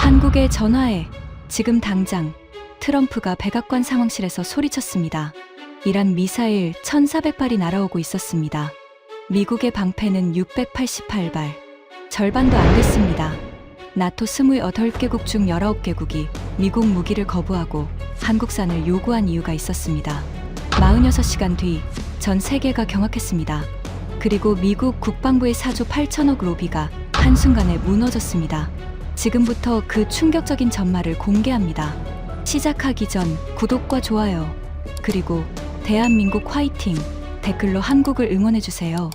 한국의 전화에 지금 당장 트럼프가 백악관 상황실에서 소리쳤습니다. 이란 미사일 1,400발이 날아오고 있었습니다. 미국의 방패는 688발. 절반도 안 됐습니다. 나토 28개국 중 19개국이 미국 무기를 거부하고 한국산을 요구한 이유가 있었습니다. 46시간 뒤 전 세계가 경악했습니다. 그리고 미국 국방부의 4조 8천억 로비가 한순간에 무너졌습니다. 지금부터 그 충격적인 전말을 공개합니다. 시작하기 전 구독과 좋아요, 그리고 대한민국 화이팅 댓글로 한국을 응원해주세요.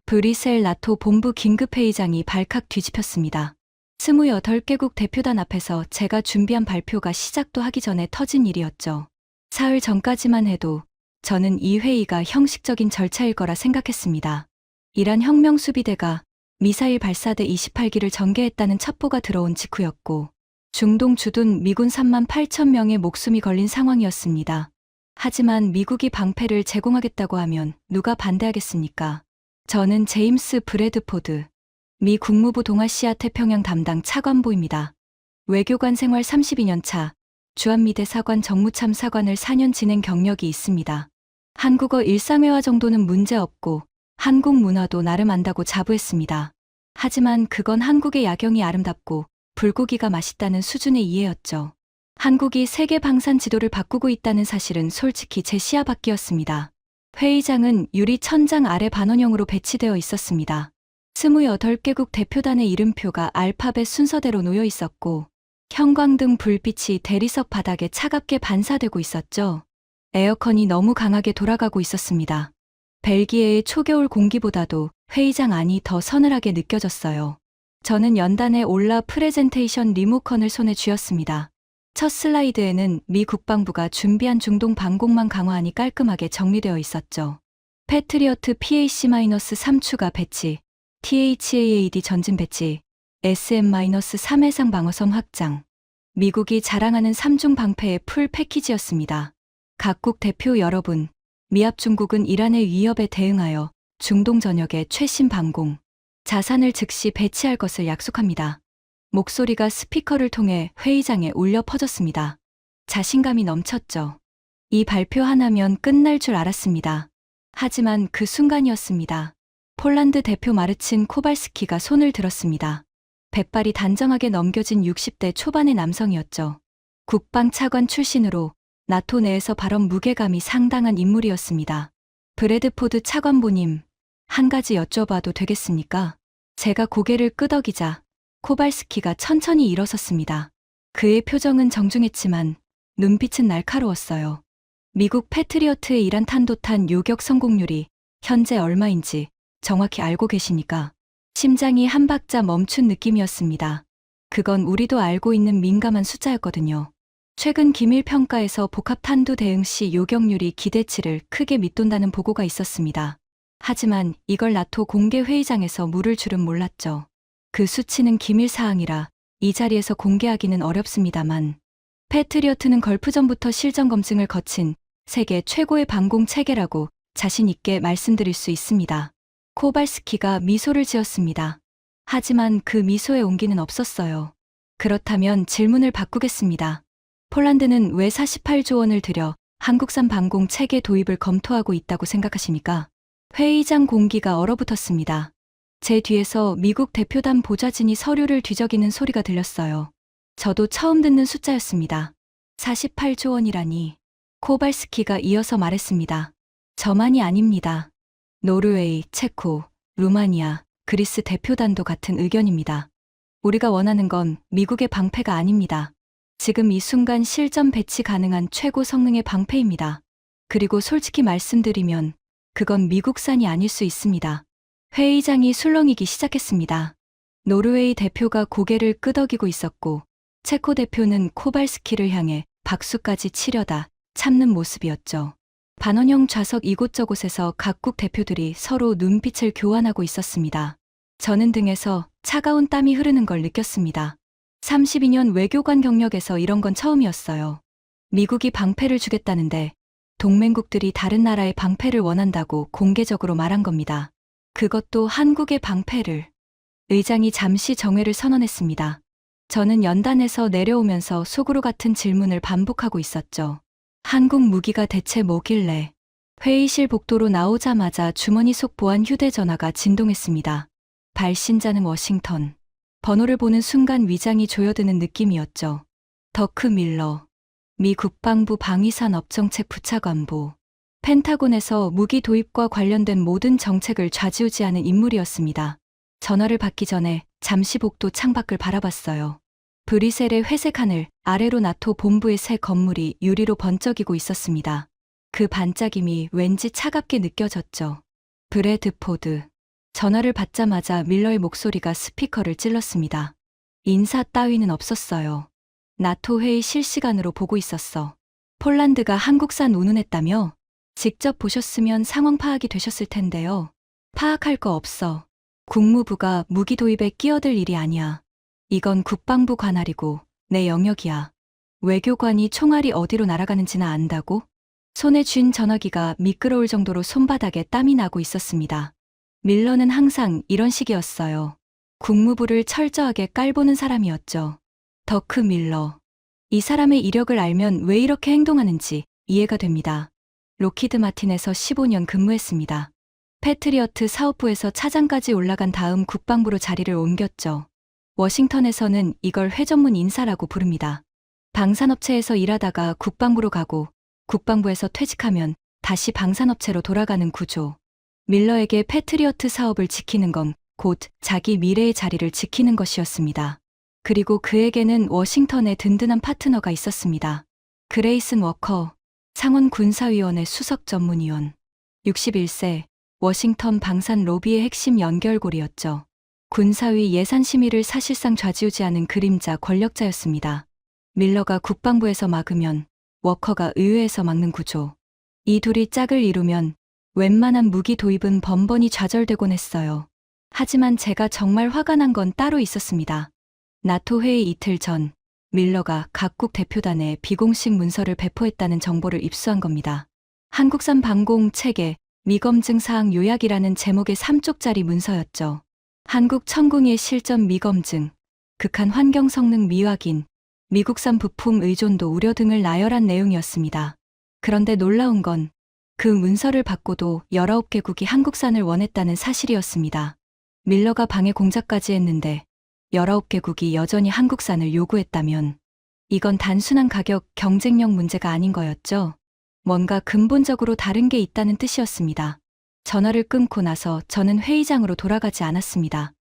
브뤼셀 나토 본부 긴급회의장이 발칵 뒤집혔습니다. 28개국 대표단 앞에서 제가 준비한 발표가 시작도 하기 전에 터진 일이었죠. 사흘 전까지만 해도 저는 이 회의가 형식적인 절차일 거라 생각했습니다. 이란 혁명수비대가 미사일 발사대 28기를 전개했다는 첩보가 들어온 직후였고, 중동 주둔 미군 3만 8천 명의 목숨이 걸린 상황이었습니다. 하지만 미국이 방패를 제공하겠다고 하면 누가 반대하겠습니까? 저는 제임스 브래드포드, 미 국무부 동아시아 태평양 담당 차관보입니다. 외교관 생활 32년 차, 주한미대사관 정무참사관을 4년 지낸 경력이 있습니다. 한국어 일상회화 정도는 문제없고 한국 문화도 나름 안다고 자부했습니다. 하지만 그건 한국의 야경이 아름답고 불고기가 맛있다는 수준의 이해였죠. 한국이 세계 방산 지도를 바꾸고 있다는 사실은 솔직히 제 시야 밖이었습니다. 회의장은 유리 천장 아래 반원형으로 배치되어 있었습니다. 28개국 대표단의 이름표가 알파벳 순서대로 놓여 있었고, 형광등 불빛이 대리석 바닥에 차갑게 반사되고 있었죠. 에어컨이 너무 강하게 돌아가고 있었습니다. 벨기에의 초겨울 공기보다도 회의장 안이 더 서늘하게 느껴졌어요. 저는 연단에 올라 프레젠테이션 리모컨을 손에 쥐었습니다. 첫 슬라이드에는 미 국방부가 준비한 중동 방공망 강화안이 깔끔하게 정리되어 있었죠. 패트리어트 PAC-3 추가 배치, THAAD 전진 배치, SM-3 해상 방어선 확장. 미국이 자랑하는 3중 방패의 풀 패키지였습니다. 각국 대표 여러분, 미합 중국은 이란의 위협에 대응하여 중동 전역에 최신 방공 자산을 즉시 배치할 것을 약속합니다. 목소리가 스피커를 통해 회의장에 울려 퍼졌습니다. 자신감이 넘쳤죠. 이 발표 하나면 끝날 줄 알았습니다. 하지만 그 순간이었습니다. 폴란드 대표 마르친 코발스키가 손을 들었습니다. 백발이 단정하게 넘겨진 60대 초반의 남성이었죠. 국방 차관 출신으로 나토 내에서 발언 무게감이 상당한 인물이었습니다. 브래드포드 차관보님, 한 가지 여쭤봐도 되겠습니까? 제가 고개를 끄덕이자 코발스키가 천천히 일어섰습니다. 그의 표정은 정중했지만 눈빛은 날카로웠어요. 미국 패트리어트의 이란 탄도탄 요격 성공률이 현재 얼마인지 정확히 알고 계시니까? 심장이 한 박자 멈춘 느낌이었습니다. 그건 우리도 알고 있는 민감한 숫자였거든요. 최근 기밀 평가에서 복합 탄두 대응 시 요격률이 기대치를 크게 밑돈다는 보고가 있었습니다. 하지만 이걸 나토 공개 회의장에서 물을 줄은 몰랐죠. 그 수치는 기밀 사항이라 이 자리에서 공개하기는 어렵습니다만, 패트리어트는 걸프전부터 실전 검증을 거친 세계 최고의 방공 체계라고 자신 있게 말씀드릴 수 있습니다. 코발스키가 미소를 지었습니다. 하지만 그 미소에 온기는 없었어요. 그렇다면 질문을 바꾸겠습니다. 폴란드는 왜 48조 원을 들여 한국산 방공 체계 도입을 검토하고 있다고 생각하십니까? 회의장 공기가 얼어붙었습니다. 제 뒤에서 미국 대표단 보좌진이 서류를 뒤적이는 소리가 들렸어요. 저도 처음 듣는 숫자였습니다. 48조 원이라니. 코발스키가 이어서 말했습니다. 저만이 아닙니다. 노르웨이, 체코, 루마니아, 그리스 대표단도 같은 의견입니다. 우리가 원하는 건 미국의 방패가 아닙니다. 지금 이 순간 실전 배치 가능한 최고 성능의 방패입니다. 그리고 솔직히 말씀드리면 그건 미국산이 아닐 수 있습니다. 회의장이 술렁이기 시작했습니다. 노르웨이 대표가 고개를 끄덕이고 있었고, 체코 대표는 코발스키를 향해 박수까지 치려다 참는 모습이었죠. 반원형 좌석 이곳저곳에서 각국 대표들이 서로 눈빛을 교환하고 있었습니다. 저는 등에서 차가운 땀이 흐르는 걸 느꼈습니다. 32년 외교관 경력에서 이런 건 처음이었어요. 미국이 방패를 주겠다는데 동맹국들이 다른 나라의 방패를 원한다고 공개적으로 말한 겁니다. 그것도 한국의 방패를. 의장이 잠시 정회를 선언했습니다. 저는 연단에서 내려오면서 속으로 같은 질문을 반복하고 있었죠. 한국 무기가 대체 뭐길래? 회의실 복도로 나오자마자 주머니 속 보안 휴대전화가 진동했습니다. 발신자는 워싱턴. 번호를 보는 순간 위장이 조여드는 느낌이었죠. 더크 밀러. 미 국방부 방위산업정책 부차관보. 펜타곤에서 무기 도입과 관련된 모든 정책을 좌지우지하는 인물이었습니다. 전화를 받기 전에 잠시 복도 창밖을 바라봤어요. 브뤼셀의 회색 하늘, 아래로 나토 본부의 새 건물이 유리로 번쩍이고 있었습니다. 그 반짝임이 왠지 차갑게 느껴졌죠. 브래드포드. 전화를 받자마자 밀러의 목소리가 스피커를 찔렀습니다. 인사 따위는 없었어요. 나토 회의 실시간으로 보고 있었어. 폴란드가 한국산 운운했다며? 직접 보셨으면 상황 파악이 되셨을 텐데요. 파악할 거 없어. 국무부가 무기 도입에 끼어들 일이 아니야. 이건 국방부 관할이고 내 영역이야. 외교관이 총알이 어디로 날아가는지나 안다고? 손에 쥔 전화기가 미끄러울 정도로 손바닥에 땀이 나고 있었습니다. 밀러는 항상 이런 식이었어요. 국무부를 철저하게 깔보는 사람이었죠. 더크 밀러. 이 사람의 이력을 알면 왜 이렇게 행동하는지 이해가 됩니다. 로키드 마틴에서 15년 근무했습니다. 패트리어트 사업부에서 차장까지 올라간 다음 국방부로 자리를 옮겼죠. 워싱턴에서는 이걸 회전문 인사라고 부릅니다. 방산업체에서 일하다가 국방부로 가고 국방부에서 퇴직하면 다시 방산업체로 돌아가는 구조. 밀러에게 패트리어트 사업을 지키는 건 곧 자기 미래의 자리를 지키는 것이었습니다. 그리고 그에게는 워싱턴에 든든한 파트너가 있었습니다. 그레이슨 워커, 상원 군사위원회 수석 전문위원. 61세, 워싱턴 방산 로비의 핵심 연결고리였죠. 군사위 예산 심의를 사실상 좌지우지하는 그림자 권력자였습니다. 밀러가 국방부에서 막으면 워커가 의회에서 막는 구조. 이 둘이 짝을 이루면 웬만한 무기 도입은 번번이 좌절되곤 했어요. 하지만 제가 정말 화가 난 건 따로 있었습니다. 나토 회의 이틀 전 밀러가 각국 대표단에 비공식 문서를 배포했다는 정보를 입수한 겁니다. 한국산 방공 체계 미검증 사항 요약이라는 제목의 3쪽짜리 문서였죠. 한국 천궁의 실전 미검증, 극한 환경 성능 미확인, 미국산 부품 의존도 우려 등을 나열한 내용이었습니다. 그런데 놀라운 건 그 문서를 받고도 19개국이 한국산을 원했다는 사실이었습니다. 밀러가 방해 공작까지 했는데 19개국이 여전히 한국산을 요구했다면 이건 단순한 가격 경쟁력 문제가 아닌 거였죠. 뭔가 근본적으로 다른 게 있다는 뜻이었습니다. 전화를 끊고 나서 저는 회의장으로 돌아가지 않았습니다.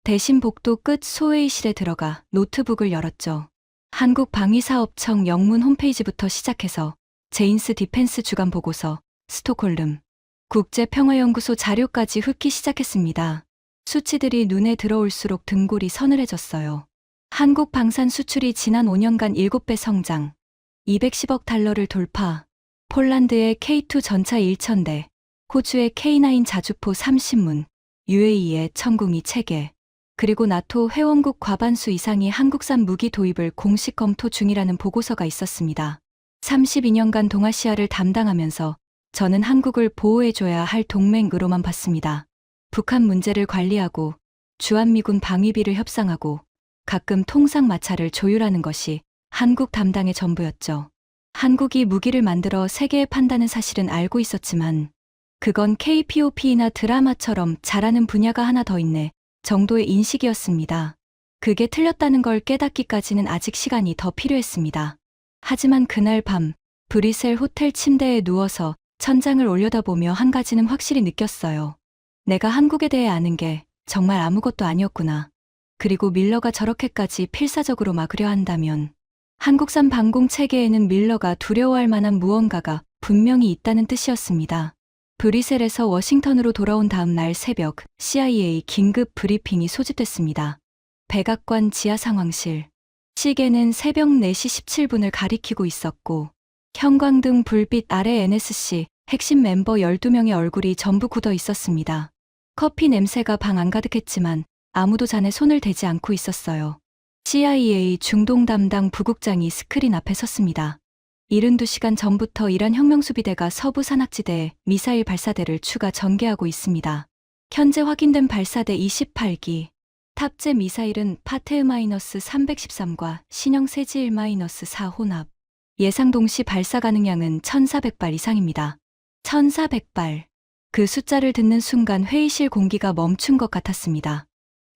대신 복도 끝 소회의실에 들어가 노트북을 열었죠. 한국방위사업청 영문 홈페이지부터 시작해서 제인스 디펜스 주간 보고서, 스톡홀름 국제평화연구소 자료까지 훑기 시작했습니다. 수치들이 눈에 들어올수록 등골이 서늘해졌어요. 한국 방산 수출이 지난 5년간 7배 성장, 210억 달러를 돌파, 폴란드의 K2 전차 1,000대, 호주의 K9 자주포 30문, UAE의 천궁이 체계, 그리고 나토 회원국 과반수 이상이 한국산 무기 도입을 공식 검토 중이라는 보고서가 있었습니다. 32년간 동아시아를 담당하면서 저는 한국을 보호해줘야 할 동맹으로만 봤습니다. 북한 문제를 관리하고 주한미군 방위비를 협상하고 가끔 통상 마찰을 조율하는 것이 한국 담당의 전부였죠. 한국이 무기를 만들어 세계에 판다는 사실은 알고 있었지만 그건 KPOP나 드라마처럼 잘하는 분야가 하나 더 있네 정도의 인식이었습니다. 그게 틀렸다는 걸 깨닫기까지는 아직 시간이 더 필요했습니다. 하지만 그날 밤 브뤼셀 호텔 침대에 누워서 천장을 올려다보며 한 가지는 확실히 느꼈어요. 내가 한국에 대해 아는 게 정말 아무것도 아니었구나. 그리고 밀러가 저렇게까지 필사적으로 막으려 한다면 한국산 방공 체계에는 밀러가 두려워할 만한 무언가가 분명히 있다는 뜻이었습니다. 브뤼셀에서 워싱턴으로 돌아온 다음 날 새벽 CIA 긴급 브리핑이 소집됐습니다. 백악관 지하 상황실. 시계는 새벽 4시 17분을 가리키고 있었고 형광등 불빛 아래 NSC 핵심 멤버 12명의 얼굴이 전부 굳어 있었습니다. 커피 냄새가 방 안가득했지만 아무도 잔에 손을 대지 않고 있었어요. CIA 중동 담당 부국장이 스크린 앞에 섰습니다. 72시간 전부터 이란 혁명수비대가 서부 산악지대에 미사일 발사대를 추가 전개하고 있습니다. 현재 확인된 발사대 28기, 탑재 미사일은 파테흐-313과 신형 세지1-4 혼합. 예상 동시 발사 가능량은 1400발 이상입니다. 1400발. 그 숫자를 듣는 순간 회의실 공기가 멈춘 것 같았습니다.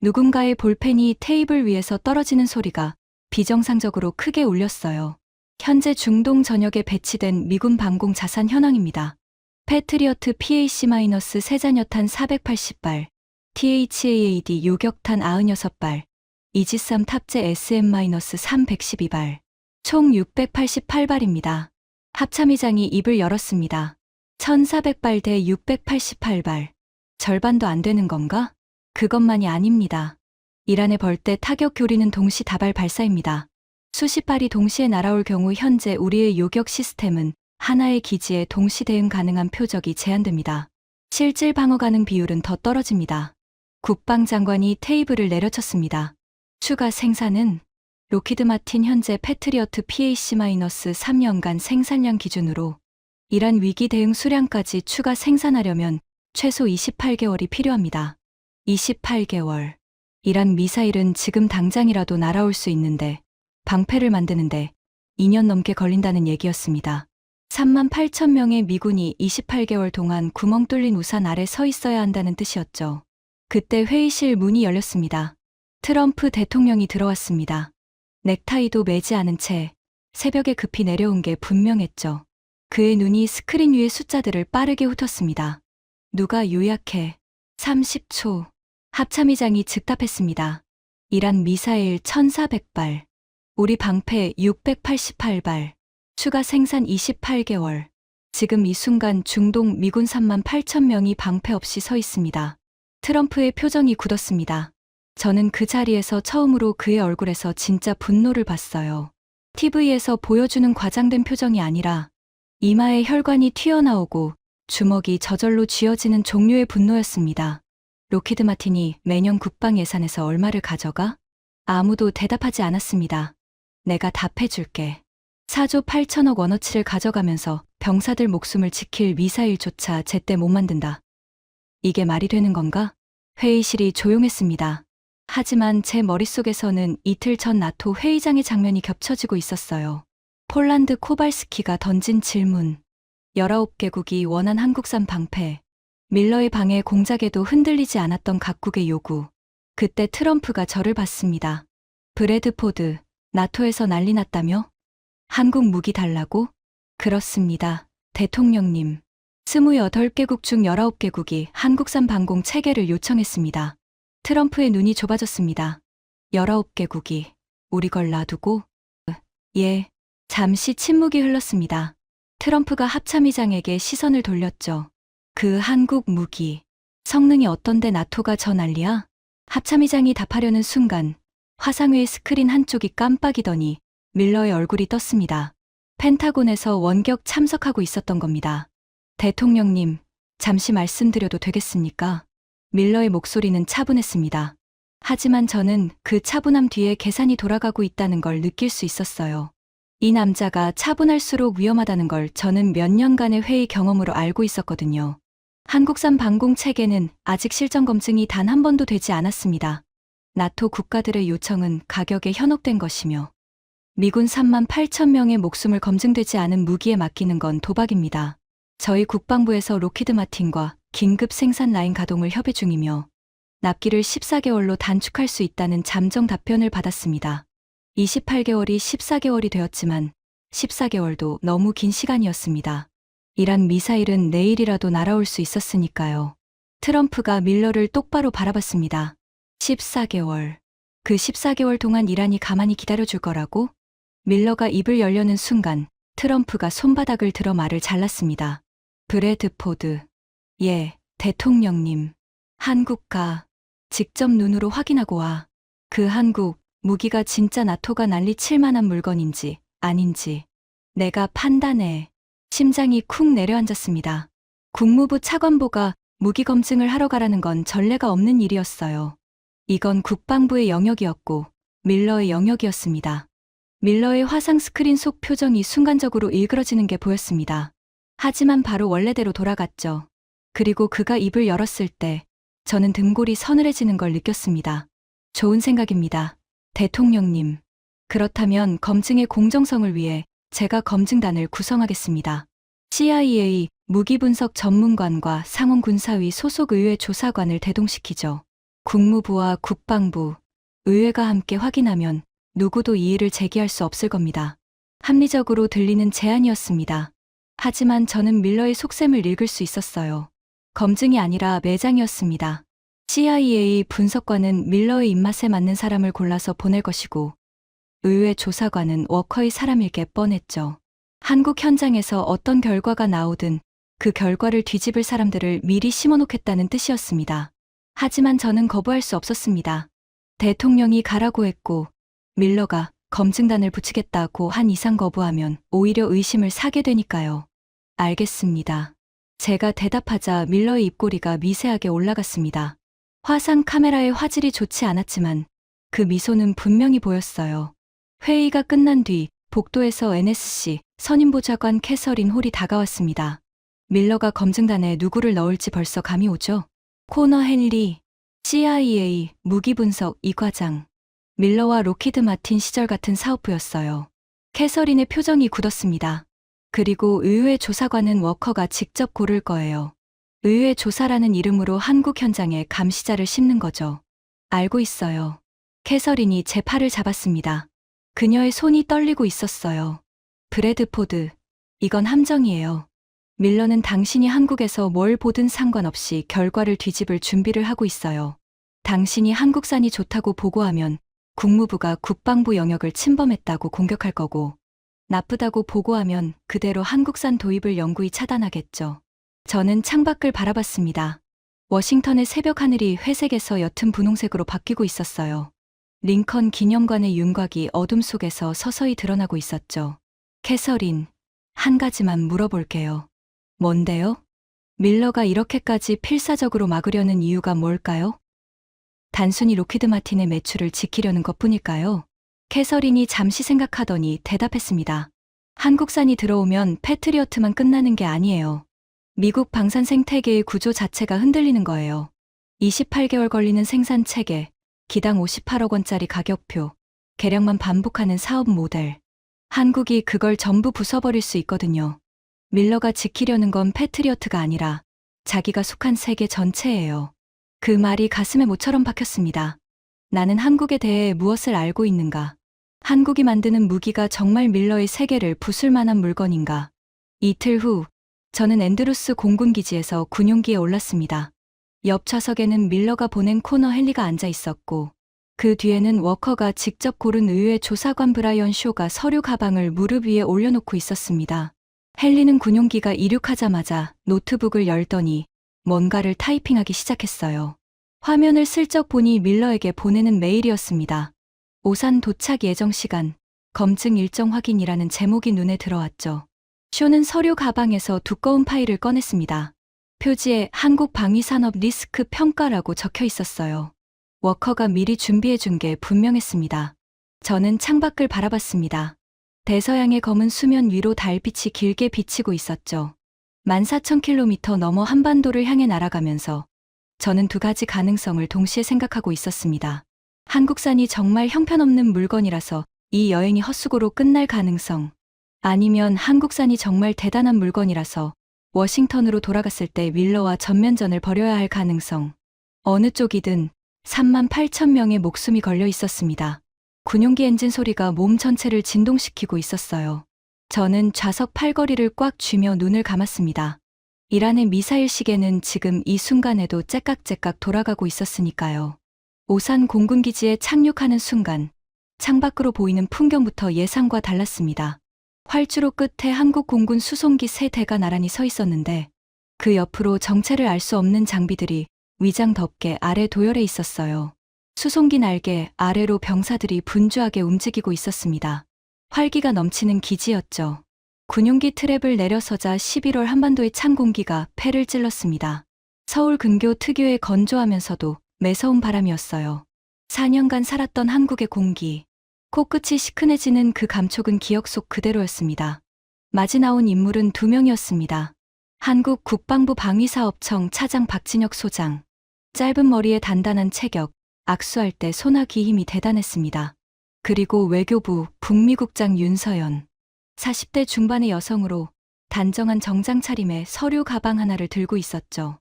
누군가의 볼펜이 테이블 위에서 떨어지는 소리가 비정상적으로 크게 울렸어요. 현재 중동 전역에 배치된 미군 방공 자산 현황입니다. 패트리어트 PAC-세잔여탄 480발, THAAD 요격탄 96발, 이지삼 탑재 SM-3 112발, 총 688발입니다. 합참의장이 입을 열었습니다. 1400발 대 688발. 절반도 안 되는 건가? 그것만이 아닙니다. 이란의 벌떼 타격 교리는 동시 다발 발사입니다. 수십 발이 동시에 날아올 경우 현재 우리의 요격 시스템은 하나의 기지에 동시 대응 가능한 표적이 제한됩니다. 실질 방어 가능 비율은 더 떨어집니다. 국방장관이 테이블을 내려쳤습니다. 추가 생산은 로키드 마틴 현재 패트리어트 PAC-3년간 생산량 기준으로 이란 위기 대응 수량까지 추가 생산하려면 최소 28개월이 필요합니다. 28개월. 이란 미사일은 지금 당장이라도 날아올 수 있는데 방패를 만드는데 2년 넘게 걸린다는 얘기였습니다. 38,000명의 미군이 28개월 동안 구멍 뚫린 우산 아래 서 있어야 한다는 뜻이었죠. 그때 회의실 문이 열렸습니다. 트럼프 대통령이 들어왔습니다. 넥타이도 매지 않은 채 새벽에 급히 내려온 게 분명했죠. 그의 눈이 스크린 위의 숫자들을 빠르게 훑었습니다. 누가 요약해? 30초. 합참의장이 즉답했습니다. 이란 미사일 1400발. 우리 방패 688발. 추가 생산 28개월. 지금 이 순간 중동 미군 38,000명이 방패 없이 서 있습니다. 트럼프의 표정이 굳었습니다. 저는 그 자리에서 처음으로 그의 얼굴에서 진짜 분노를 봤어요. TV에서 보여주는 과장된 표정이 아니라 이마에 혈관이 튀어나오고 주먹이 저절로 쥐어지는 종류의 분노였습니다. 로키드 마틴이 매년 국방 예산에서 얼마를 가져가? 아무도 대답하지 않았습니다. 내가 답해줄게. 4조 8천억 원어치를 가져가면서 병사들 목숨을 지킬 미사일조차 제때 못 만든다. 이게 말이 되는 건가? 회의실이 조용했습니다. 하지만 제 머릿속에서는 이틀 전 나토 회의장의 장면이 겹쳐지고 있었어요. 폴란드 코발스키가 던진 질문. 19개국이 원한 한국산 방패. 밀러의 방해 공작에도 흔들리지 않았던 각국의 요구. 그때 트럼프가 저를 봤습니다. 브래드포드, 나토에서 난리 났다며? 한국 무기 달라고? 그렇습니다. 대통령님. 28개국 중 19개국이 한국산 방공 체계를 요청했습니다. 트럼프의 눈이 좁아졌습니다. 19개국이 우리 걸 놔두고? 예. 잠시 침묵이 흘렀습니다. 트럼프가 합참의장에게 시선을 돌렸죠. 그 한국 무기. 성능이 어떤데 나토가 저 난리야? 합참의장이 답하려는 순간 화상회의 스크린 한쪽이 깜빡이더니 밀러의 얼굴이 떴습니다. 펜타곤에서 원격 참석하고 있었던 겁니다. 대통령님, 잠시 말씀드려도 되겠습니까? 밀러의 목소리는 차분했습니다. 하지만 저는 그 차분함 뒤에 계산이 돌아가고 있다는 걸 느낄 수 있었어요. 이 남자가 차분할수록 위험하다는 걸 저는 몇 년간의 회의 경험으로 알고 있었거든요. 한국산 방공 체계는 아직 실전 검증이 단 한 번도 되지 않았습니다. 나토 국가들의 요청은 가격에 현혹된 것이며 미군 38,000명의 목숨을 검증되지 않은 무기에 맡기는 건 도박입니다. 저희 국방부에서 로키드 마틴과 긴급 생산 라인 가동을 협의 중이며 납기를 14개월로 단축할 수 있다는 잠정 답변을 받았습니다. 28개월이 14개월이 되었지만 14개월도 너무 긴 시간이었습니다. 이란 미사일은 내일이라도 날아올 수 있었으니까요. 트럼프가 밀러를 똑바로 바라봤습니다. 14개월. 그 14개월 동안 이란이 가만히 기다려줄 거라고? 밀러가 입을 열려는 순간 트럼프가 손바닥을 들어 말을 잘랐습니다. 브래드포드. 예, 대통령님. 한국 가. 직접 눈으로 확인하고 와. 그 한국 무기가 진짜 나토가 난리칠 만한 물건인지 아닌지 내가 판단해. 심장이 쿵 내려앉았습니다. 국무부 차관보가 무기 검증을 하러 가라는 건 전례가 없는 일이었어요. 이건 국방부의 영역이었고 밀러의 영역이었습니다. 밀러의 화상 스크린 속 표정이 순간적으로 일그러지는 게 보였습니다. 하지만 바로 원래대로 돌아갔죠. 그리고 그가 입을 열었을 때 저는 등골이 서늘해지는 걸 느꼈습니다. 좋은 생각입니다. 대통령님. 그렇다면 검증의 공정성을 위해 제가 검증단을 구성하겠습니다. CIA 무기분석 전문관과 상원군사위 소속 의회 조사관을 대동시키죠. 국무부와 국방부, 의회가 함께 확인하면 누구도 이의를 제기할 수 없을 겁니다. 합리적으로 들리는 제안이었습니다. 하지만 저는 밀러의 속셈을 읽을 수 있었어요. 검증이 아니라 매장이었습니다. CIA 분석관은 밀러의 입맛에 맞는 사람을 골라서 보낼 것이고 의회 조사관은 워커의 사람일 게 뻔했죠. 한국 현장에서 어떤 결과가 나오든 그 결과를 뒤집을 사람들을 미리 심어놓겠다는 뜻이었습니다. 하지만 저는 거부할 수 없었습니다. 대통령이 가라고 했고 밀러가 검증단을 붙이겠다고 한 이상 거부하면 오히려 의심을 사게 되니까요. 알겠습니다. 제가 대답하자 밀러의 입꼬리가 미세하게 올라갔습니다. 화상 카메라의 화질이 좋지 않았지만 그 미소는 분명히 보였어요. 회의가 끝난 뒤 복도에서 NSC 선임보좌관 캐서린 홀이 다가왔습니다. 밀러가 검증단에 누구를 넣을지 벌써 감이 오죠? 코너 헨리, CIA 무기분석 이과장. 밀러와 로키드 마틴 시절 같은 사업부였어요. 캐서린의 표정이 굳었습니다. 그리고 의회 조사관은 워커가 직접 고를 거예요. 의회 조사라는 이름으로 한국 현장에 감시자를 심는 거죠. 알고 있어요. 캐서린이 제 팔을 잡았습니다. 그녀의 손이 떨리고 있었어요. 브래드포드, 이건 함정이에요. 밀러는 당신이 한국에서 뭘 보든 상관없이 결과를 뒤집을 준비를 하고 있어요. 당신이 한국산이 좋다고 보고하면 국무부가 국방부 영역을 침범했다고 공격할 거고, 나쁘다고 보고하면 그대로 한국산 도입을 영구히 차단하겠죠. 저는 창밖을 바라봤습니다. 워싱턴의 새벽 하늘이 회색에서 옅은 분홍색으로 바뀌고 있었어요. 링컨 기념관의 윤곽이 어둠 속에서 서서히 드러나고 있었죠. 캐서린, 한 가지만 물어볼게요. 뭔데요? 밀러가 이렇게까지 필사적으로 막으려는 이유가 뭘까요? 단순히 로키드 마틴의 매출을 지키려는 것뿐일까요? 캐서린이 잠시 생각하더니 대답했습니다. 한국산이 들어오면 패트리어트만 끝나는 게 아니에요. 미국 방산 생태계의 구조 자체가 흔들리는 거예요. 28개월 걸리는 생산 체계, 기당 58억 원짜리 가격표, 개량만 반복하는 사업 모델. 한국이 그걸 전부 부숴버릴 수 있거든요. 밀러가 지키려는 건 패트리어트가 아니라 자기가 속한 세계 전체예요. 그 말이 가슴에 모처럼 박혔습니다. 나는 한국에 대해 무엇을 알고 있는가? 한국이 만드는 무기가 정말 밀러의 세계를 부술 만한 물건인가? 이틀 후, 저는 앤드루스 공군기지에서 군용기에 올랐습니다. 옆 좌석에는 밀러가 보낸 코너 헨리가 앉아 있었고, 그 뒤에는 워커가 직접 고른 의회 조사관 브라이언 쇼가 서류 가방을 무릎 위에 올려놓고 있었습니다. 헨리는 군용기가 이륙하자마자 노트북을 열더니 뭔가를 타이핑하기 시작했어요. 화면을 슬쩍 보니 밀러에게 보내는 메일이었습니다. 오산 도착 예정 시간, 검증 일정 확인이라는 제목이 눈에 들어왔죠. 쇼는 서류 가방에서 두꺼운 파일을 꺼냈습니다. 표지에 한국 방위산업 리스크 평가라고 적혀 있었어요. 워커가 미리 준비해준 게 분명했습니다. 저는 창밖을 바라봤습니다. 대서양의 검은 수면 위로 달빛이 길게 비치고 있었죠. 14,000km 넘어 한반도를 향해 날아가면서 저는 두 가지 가능성을 동시에 생각하고 있었습니다. 한국산이 정말 형편없는 물건이라서 이 여행이 헛수고로 끝날 가능성, 아니면 한국산이 정말 대단한 물건이라서 워싱턴으로 돌아갔을 때 밀러와 전면전을 벌여야 할 가능성. 어느 쪽이든 38,000명의 목숨이 걸려 있었습니다. 군용기 엔진 소리가 몸 전체를 진동시키고 있었어요. 저는 좌석 팔걸이를 꽉 쥐며 눈을 감았습니다. 이란의 미사일 시계는 지금 이 순간에도 째깍째깍 돌아가고 있었으니까요. 오산 공군기지에 착륙하는 순간 창밖으로 보이는 풍경부터 예상과 달랐습니다. 활주로 끝에 한국 공군 수송기 3대가 나란히 서 있었는데 그 옆으로 정체를 알 수 없는 장비들이 위장 덮개 아래 도열해 있었어요. 수송기 날개 아래로 병사들이 분주하게 움직이고 있었습니다. 활기가 넘치는 기지였죠. 군용기 트랩을 내려서자 11월 한반도의 찬 공기가 폐를 찔렀습니다. 서울 근교 특유의 건조하면서도 매서운 바람이었어요. 4년간 살았던 한국의 공기. 코끝이 시큰해지는 그 감촉은 기억 속 그대로였습니다. 마지 나온 인물은 2명이었습니다. 한국 국방부 방위사업청 차장 박진혁 소장. 짧은 머리에 단단한 체격, 악수할 때 손아귀 힘이 대단했습니다. 그리고 외교부 북미국장 윤서연. 40대 중반의 여성으로 단정한 정장 차림에 서류 가방 하나를 들고 있었죠.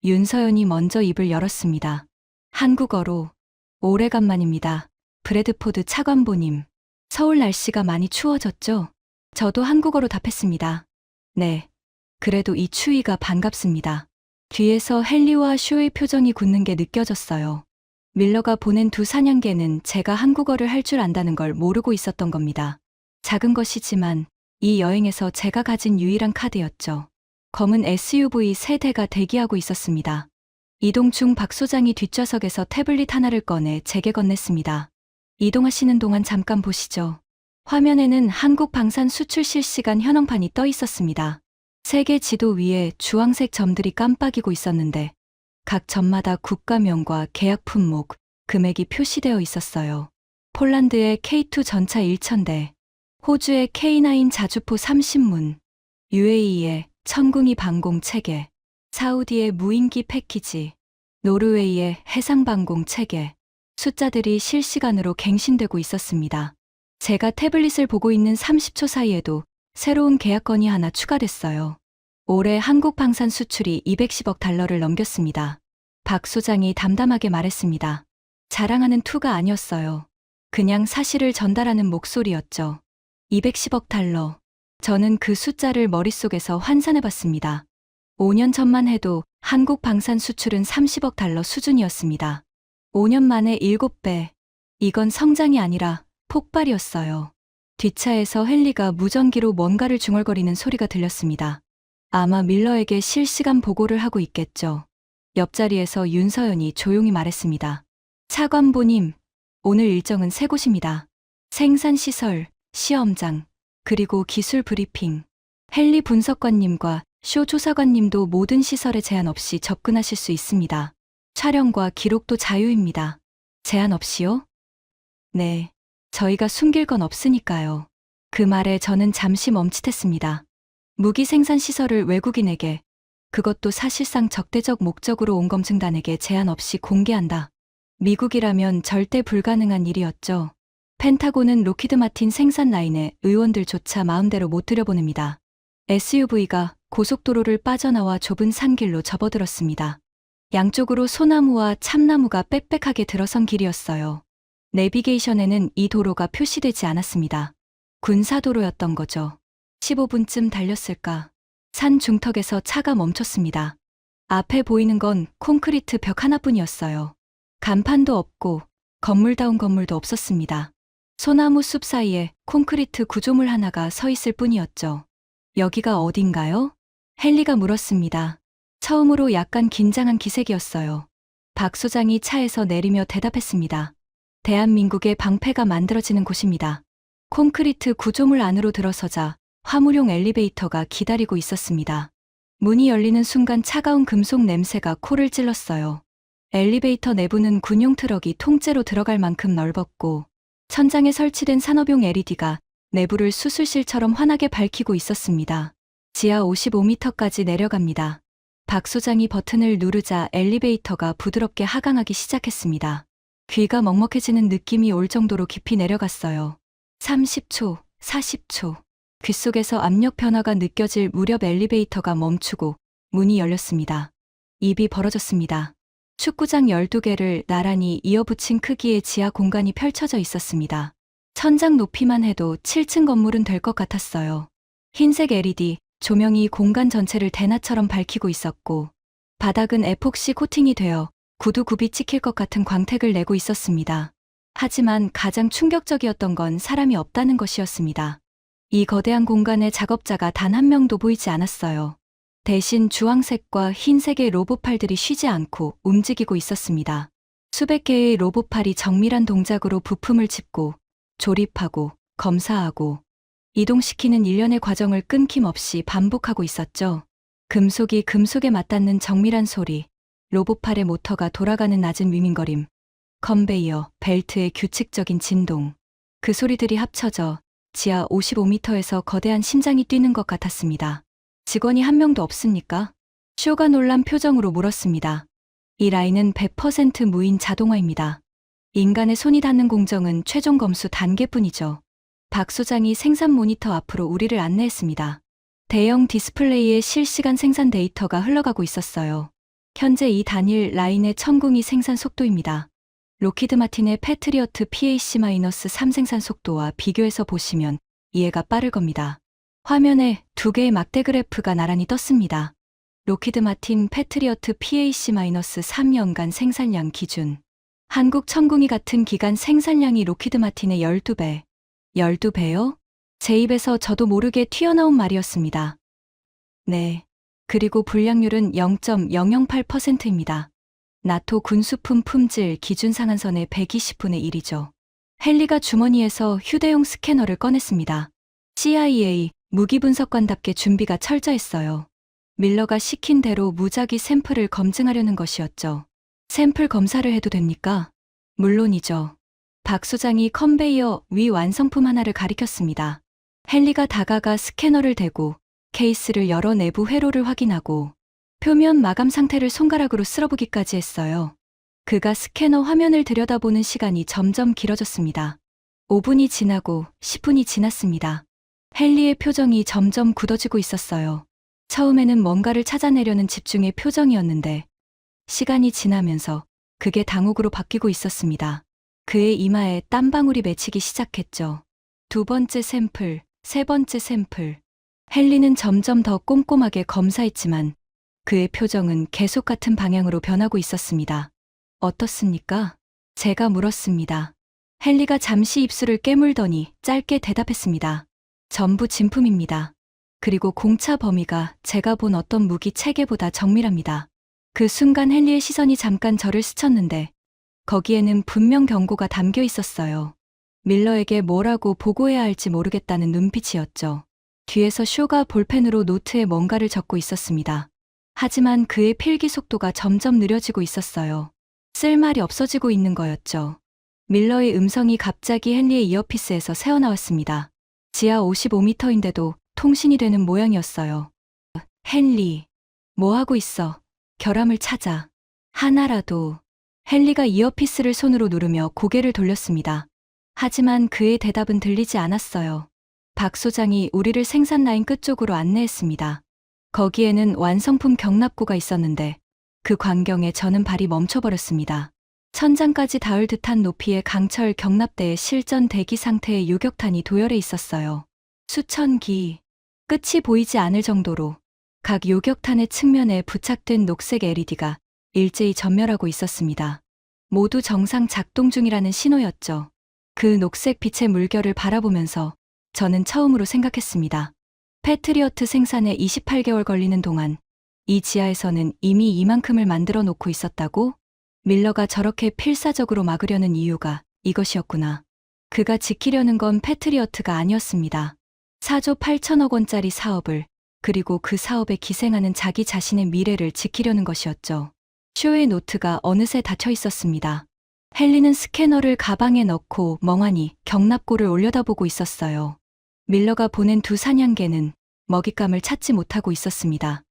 윤서연이 먼저 입을 열었습니다. 한국어로 오래간만입니다. 브래드포드 차관보님. 서울 날씨가 많이 추워졌죠? 저도 한국어로 답했습니다. 네. 그래도 이 추위가 반갑습니다. 뒤에서 헨리와 쇼의 표정이 굳는 게 느껴졌어요. 밀러가 보낸 두 사냥개는 제가 한국어를 할 줄 안다는 걸 모르고 있었던 겁니다. 작은 것이지만 이 여행에서 제가 가진 유일한 카드였죠. 검은 SUV 세 대가 대기하고 있었습니다. 이동 중 박 소장이 뒷좌석에서 태블릿 하나를 꺼내 제게 건넸습니다. 이동하시는 동안 잠깐 보시죠. 화면에는 한국 방산 수출 실시간 현황판이 떠 있었습니다. 세계 지도 위에 주황색 점들이 깜빡이고 있었는데 각 점마다 국가명과 계약 품목, 금액이 표시되어 있었어요. 폴란드의 K2 전차 1000대, 호주의 K9 자주포 30문, UAE의 천궁이 방공 체계, 사우디의 무인기 패키지, 노르웨이의 해상 방공 체계, 숫자들이 실시간으로 갱신되고 있었습니다. 제가 태블릿을 보고 있는 30초 사이에도 새로운 계약건이 하나 추가됐어요. 올해 한국 방산 수출이 210억 달러를 넘겼습니다. 박 소장이 담담하게 말했습니다. 자랑하는 투가 아니었어요. 그냥 사실을 전달하는 목소리였죠. 210억 달러. 저는 그 숫자를 머릿속에서 환산해봤습니다. 5년 전만 해도 한국 방산 수출은 30억 달러 수준이었습니다. 5년 만에 7배. 이건 성장이 아니라 폭발이었어요. 뒷차에서 헨리가 무전기로 뭔가를 중얼거리는 소리가 들렸습니다. 아마 밀러에게 실시간 보고를 하고 있겠죠. 옆자리에서 윤서연이 조용히 말했습니다. 차관보님, 오늘 일정은 세 곳입니다. 생산시설, 시험장, 그리고 기술 브리핑. 헨리 분석관님과 쇼 조사관님도 모든 시설에 제한 없이 접근하실 수 있습니다. 촬영과 기록도 자유입니다. 제한 없이요? 네. 저희가 숨길 건 없으니까요. 그 말에 저는 잠시 멈칫했습니다. 무기 생산 시설을 외국인에게, 그것도 사실상 적대적 목적으로 온 검증단에게 제한 없이 공개한다. 미국이라면 절대 불가능한 일이었죠. 펜타곤은 로키드 마틴 생산 라인에 의원들조차 마음대로 못 들여보냅니다. SUV가 고속도로를 빠져나와 좁은 산길로 접어들었습니다. 양쪽으로 소나무와 참나무가 빽빽하게 들어선 길이었어요. 내비게이션에는 이 도로가 표시되지 않았습니다. 군사도로였던 거죠. 15분쯤 달렸을까. 산 중턱에서 차가 멈췄습니다. 앞에 보이는 건 콘크리트 벽 하나뿐이었어요. 간판도 없고 건물다운 건물도 없었습니다. 소나무 숲 사이에 콘크리트 구조물 하나가 서 있을 뿐이었죠. 여기가 어딘가요? 헨리가 물었습니다. 처음으로 약간 긴장한 기색이었어요. 박 소장이 차에서 내리며 대답했습니다. 대한민국의 방패가 만들어지는 곳입니다. 콘크리트 구조물 안으로 들어서자 화물용 엘리베이터가 기다리고 있었습니다. 문이 열리는 순간 차가운 금속 냄새가 코를 찔렀어요. 엘리베이터 내부는 군용 트럭이 통째로 들어갈 만큼 넓었고 천장에 설치된 산업용 LED가 내부를 수술실처럼 환하게 밝히고 있었습니다. 지하 55m까지 내려갑니다. 박 소장이 버튼을 누르자 엘리베이터가 부드럽게 하강하기 시작했습니다. 귀가 먹먹해지는 느낌이 올 정도로 깊이 내려갔어요. 30초, 40초. 귓속에서 압력 변화가 느껴질 무렵 엘리베이터가 멈추고 문이 열렸습니다. 입이 벌어졌습니다. 축구장 12개를 나란히 이어붙인 크기의 지하 공간이 펼쳐져 있었습니다. 천장 높이만 해도 7층 건물은 될 것 같았어요. 흰색 LED, 조명이 공간 전체를 대낮처럼 밝히고 있었고 바닥은 에폭시 코팅이 되어 구두굽이 찍힐 것 같은 광택을 내고 있었습니다. 하지만 가장 충격적이었던 건 사람이 없다는 것이었습니다. 이 거대한 공간에 작업자가 단 한 명도 보이지 않았어요. 대신 주황색과 흰색의 로봇팔들이 쉬지 않고 움직이고 있었습니다. 수백 개의 로봇팔이 정밀한 동작으로 부품을 짚고 조립하고 검사하고 이동시키는 일련의 과정을 끊김없이 반복하고 있었죠. 금속이 금속에 맞닿는 정밀한 소리, 로봇팔의 모터가 돌아가는 낮은 위민거림, 컨베이어, 벨트의 규칙적인 진동. 그 소리들이 합쳐져 지하 55m에서 거대한 심장이 뛰는 것 같았습니다. 직원이 한 명도 없습니까? 쇼가 놀란 표정으로 물었습니다. 이 라인은 100% 무인 자동화입니다. 인간의 손이 닿는 공정은 최종 검수 단계뿐이죠. 박 소장이 생산 모니터 앞으로 우리를 안내했습니다. 대형 디스플레이에 실시간 생산 데이터가 흘러가고 있었어요. 현재 이 단일 라인의 천궁이 생산 속도입니다. 로키드 마틴의 패트리어트 PAC-3 생산 속도와 비교해서 보시면 이해가 빠를 겁니다. 화면에 두 개의 막대 그래프가 나란히 떴습니다. 로키드 마틴 패트리어트 PAC-3 연간 생산량 기준. 한국 천궁이 같은 기간 생산량이 로키드 마틴의 12배. 12배요? 제 입에서 저도 모르게 튀어나온 말이었습니다. 네. 그리고 불량률은 0.008%입니다. 나토 군수품 품질 기준 상한선의 120분의 1이죠. 헨리가 주머니에서 휴대용 스캐너를 꺼냈습니다. CIA 무기분석관답게 준비가 철저했어요. 밀러가 시킨 대로 무작위 샘플을 검증하려는 것이었죠. 샘플 검사를 해도 됩니까? 물론이죠. 박 소장이 컨베이어 위 완성품 하나를 가리켰습니다. 헨리가 다가가 스캐너를 대고 케이스를 열어 내부 회로를 확인하고 표면 마감 상태를 손가락으로 쓸어보기까지 했어요. 그가 스캐너 화면을 들여다보는 시간이 점점 길어졌습니다. 5분이 지나고 10분이 지났습니다. 헨리의 표정이 점점 굳어지고 있었어요. 처음에는 뭔가를 찾아내려는 집중의 표정이었는데 시간이 지나면서 그게 당혹으로 바뀌고 있었습니다. 그의 이마에 땀방울이 맺히기 시작했죠. 두 번째 샘플, 세 번째 샘플. 헨리는 점점 더 꼼꼼하게 검사했지만 그의 표정은 계속 같은 방향으로 변하고 있었습니다. 어떻습니까? 제가 물었습니다. 헨리가 잠시 입술을 깨물더니 짧게 대답했습니다. 전부 진품입니다. 그리고 공차 범위가 제가 본 어떤 무기 체계보다 정밀합니다. 그 순간 헨리의 시선이 잠깐 저를 스쳤는데 거기에는 분명 경고가 담겨 있었어요. 밀러에게 뭐라고 보고해야 할지 모르겠다는 눈빛이었죠. 뒤에서 쇼가 볼펜으로 노트에 뭔가를 적고 있었습니다. 하지만 그의 필기 속도가 점점 느려지고 있었어요. 쓸 말이 없어지고 있는 거였죠. 밀러의 음성이 갑자기 헨리의 이어피스에서 새어나왔습니다. 지하 55m인데도 통신이 되는 모양이었어요. 헨리, 뭐 하고 있어? 결함을 찾아. 하나라도. 헨리가 이어피스를 손으로 누르며 고개를 돌렸습니다. 하지만 그의 대답은 들리지 않았어요. 박 소장이 우리를 생산 라인 끝쪽으로 안내했습니다. 거기에는 완성품 경납고가 있었는데 그 광경에 저는 발이 멈춰버렸습니다. 천장까지 닿을 듯한 높이의 강철 경납대에 실전 대기 상태의 요격탄이 도열해 있었어요. 수천 기, 끝이 보이지 않을 정도로 각 요격탄의 측면에 부착된 녹색 LED가 일제히 전멸하고 있었습니다. 모두 정상 작동 중이라는 신호였죠. 그 녹색 빛의 물결을 바라보면서 저는 처음으로 생각했습니다. 패트리어트 생산에 28개월 걸리는 동안 이 지하에서는 이미 이만큼을 만들어 놓고 있었다고? 밀러가 저렇게 필사적으로 막으려는 이유가 이것이었구나. 그가 지키려는 건 패트리어트가 아니었습니다. 4조 8천억 원짜리 사업을, 그리고 그 사업에 기생하는 자기 자신의 미래를 지키려는 것이었죠. 쇼의 노트가 어느새 닫혀 있었습니다. 헨리는 스캐너를 가방에 넣고 멍하니 경납고를 올려다보고 있었어요. 밀러가 보낸 두 사냥개는 먹잇감을 찾지 못하고 있었습니다.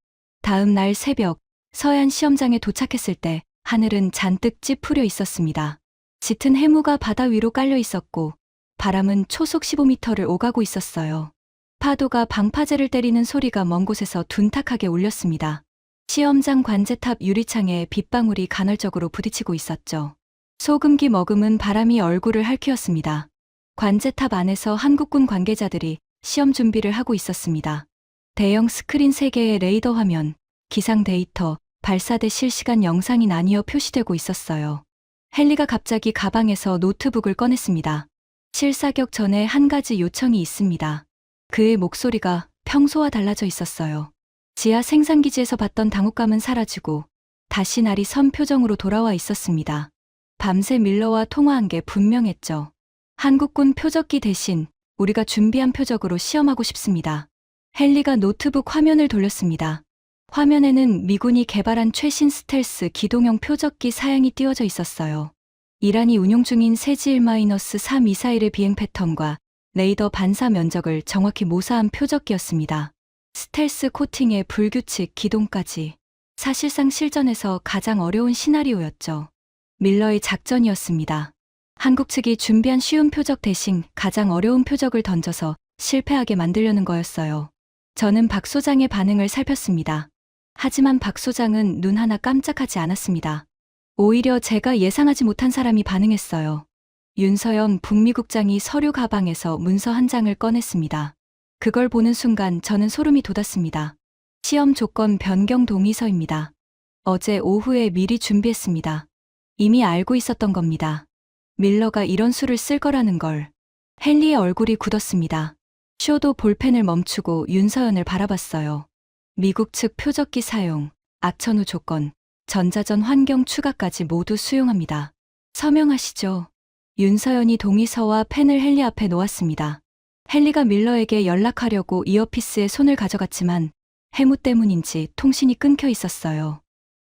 다음 날 새벽, 서해안 시험장에 도착했을 때 하늘은 잔뜩 찌푸려 있었습니다. 짙은 해무가 바다 위로 깔려 있었고 바람은 초속 15m를 오가고 있었어요. 파도가 방파제를 때리는 소리가 먼 곳에서 둔탁하게 울렸습니다. 시험장 관제탑 유리창에 빗방울이 간헐적으로 부딪히고 있었죠. 소금기 머금은 바람이 얼굴을 핥히었습니다. 관제탑 안에서 한국군 관계자들이 시험 준비를 하고 있었습니다. 대형 스크린 3개의 레이더 화면, 기상 데이터, 발사대 실시간 영상이 나뉘어 표시되고 있었어요. 헨리가 갑자기 가방에서 노트북을 꺼냈습니다. 실사격 전에 한 가지 요청이 있습니다. 그의 목소리가 평소와 달라져 있었어요. 지하 생산기지에서 봤던 당혹감은 사라지고 다시 날이 선 표정으로 돌아와 있었습니다. 밤새 밀러와 통화한 게 분명했죠. 한국군 표적기 대신 우리가 준비한 표적으로 시험하고 싶습니다. 헨리가 노트북 화면을 돌렸습니다. 화면에는 미군이 개발한 최신 스텔스 기동형 표적기 사양이 띄워져 있었어요. 이란이 운용 중인 세지-1-4 미사일의 비행 패턴과 레이더 반사 면적을 정확히 모사한 표적기였습니다. 스텔스 코팅의 불규칙 기동까지. 사실상 실전에서 가장 어려운 시나리오였죠. 밀러의 작전이었습니다. 한국 측이 준비한 쉬운 표적 대신 가장 어려운 표적을 던져서 실패하게 만들려는 거였어요. 저는 박 소장의 반응을 살폈습니다. 하지만 박 소장은 눈 하나 깜짝하지 않았습니다. 오히려 제가 예상하지 못한 사람이 반응했어요. 윤서연 북미국장이 서류 가방에서 문서 한 장을 꺼냈습니다. 그걸 보는 순간 저는 소름이 돋았습니다. 시험 조건 변경 동의서입니다. 어제 오후에 미리 준비했습니다. 이미 알고 있었던 겁니다. 밀러가 이런 수를 쓸 거라는 걸. 헨리의 얼굴이 굳었습니다. 쇼도 볼펜을 멈추고 윤서연을 바라봤어요. 미국 측 표적기 사용, 악천후 조건, 전자전 환경 추가까지 모두 수용합니다. 서명하시죠. 윤서연이 동의서와 펜을 헨리 앞에 놓았습니다. 헨리가 밀러에게 연락하려고 이어피스에 손을 가져갔지만 해무 때문인지 통신이 끊겨 있었어요.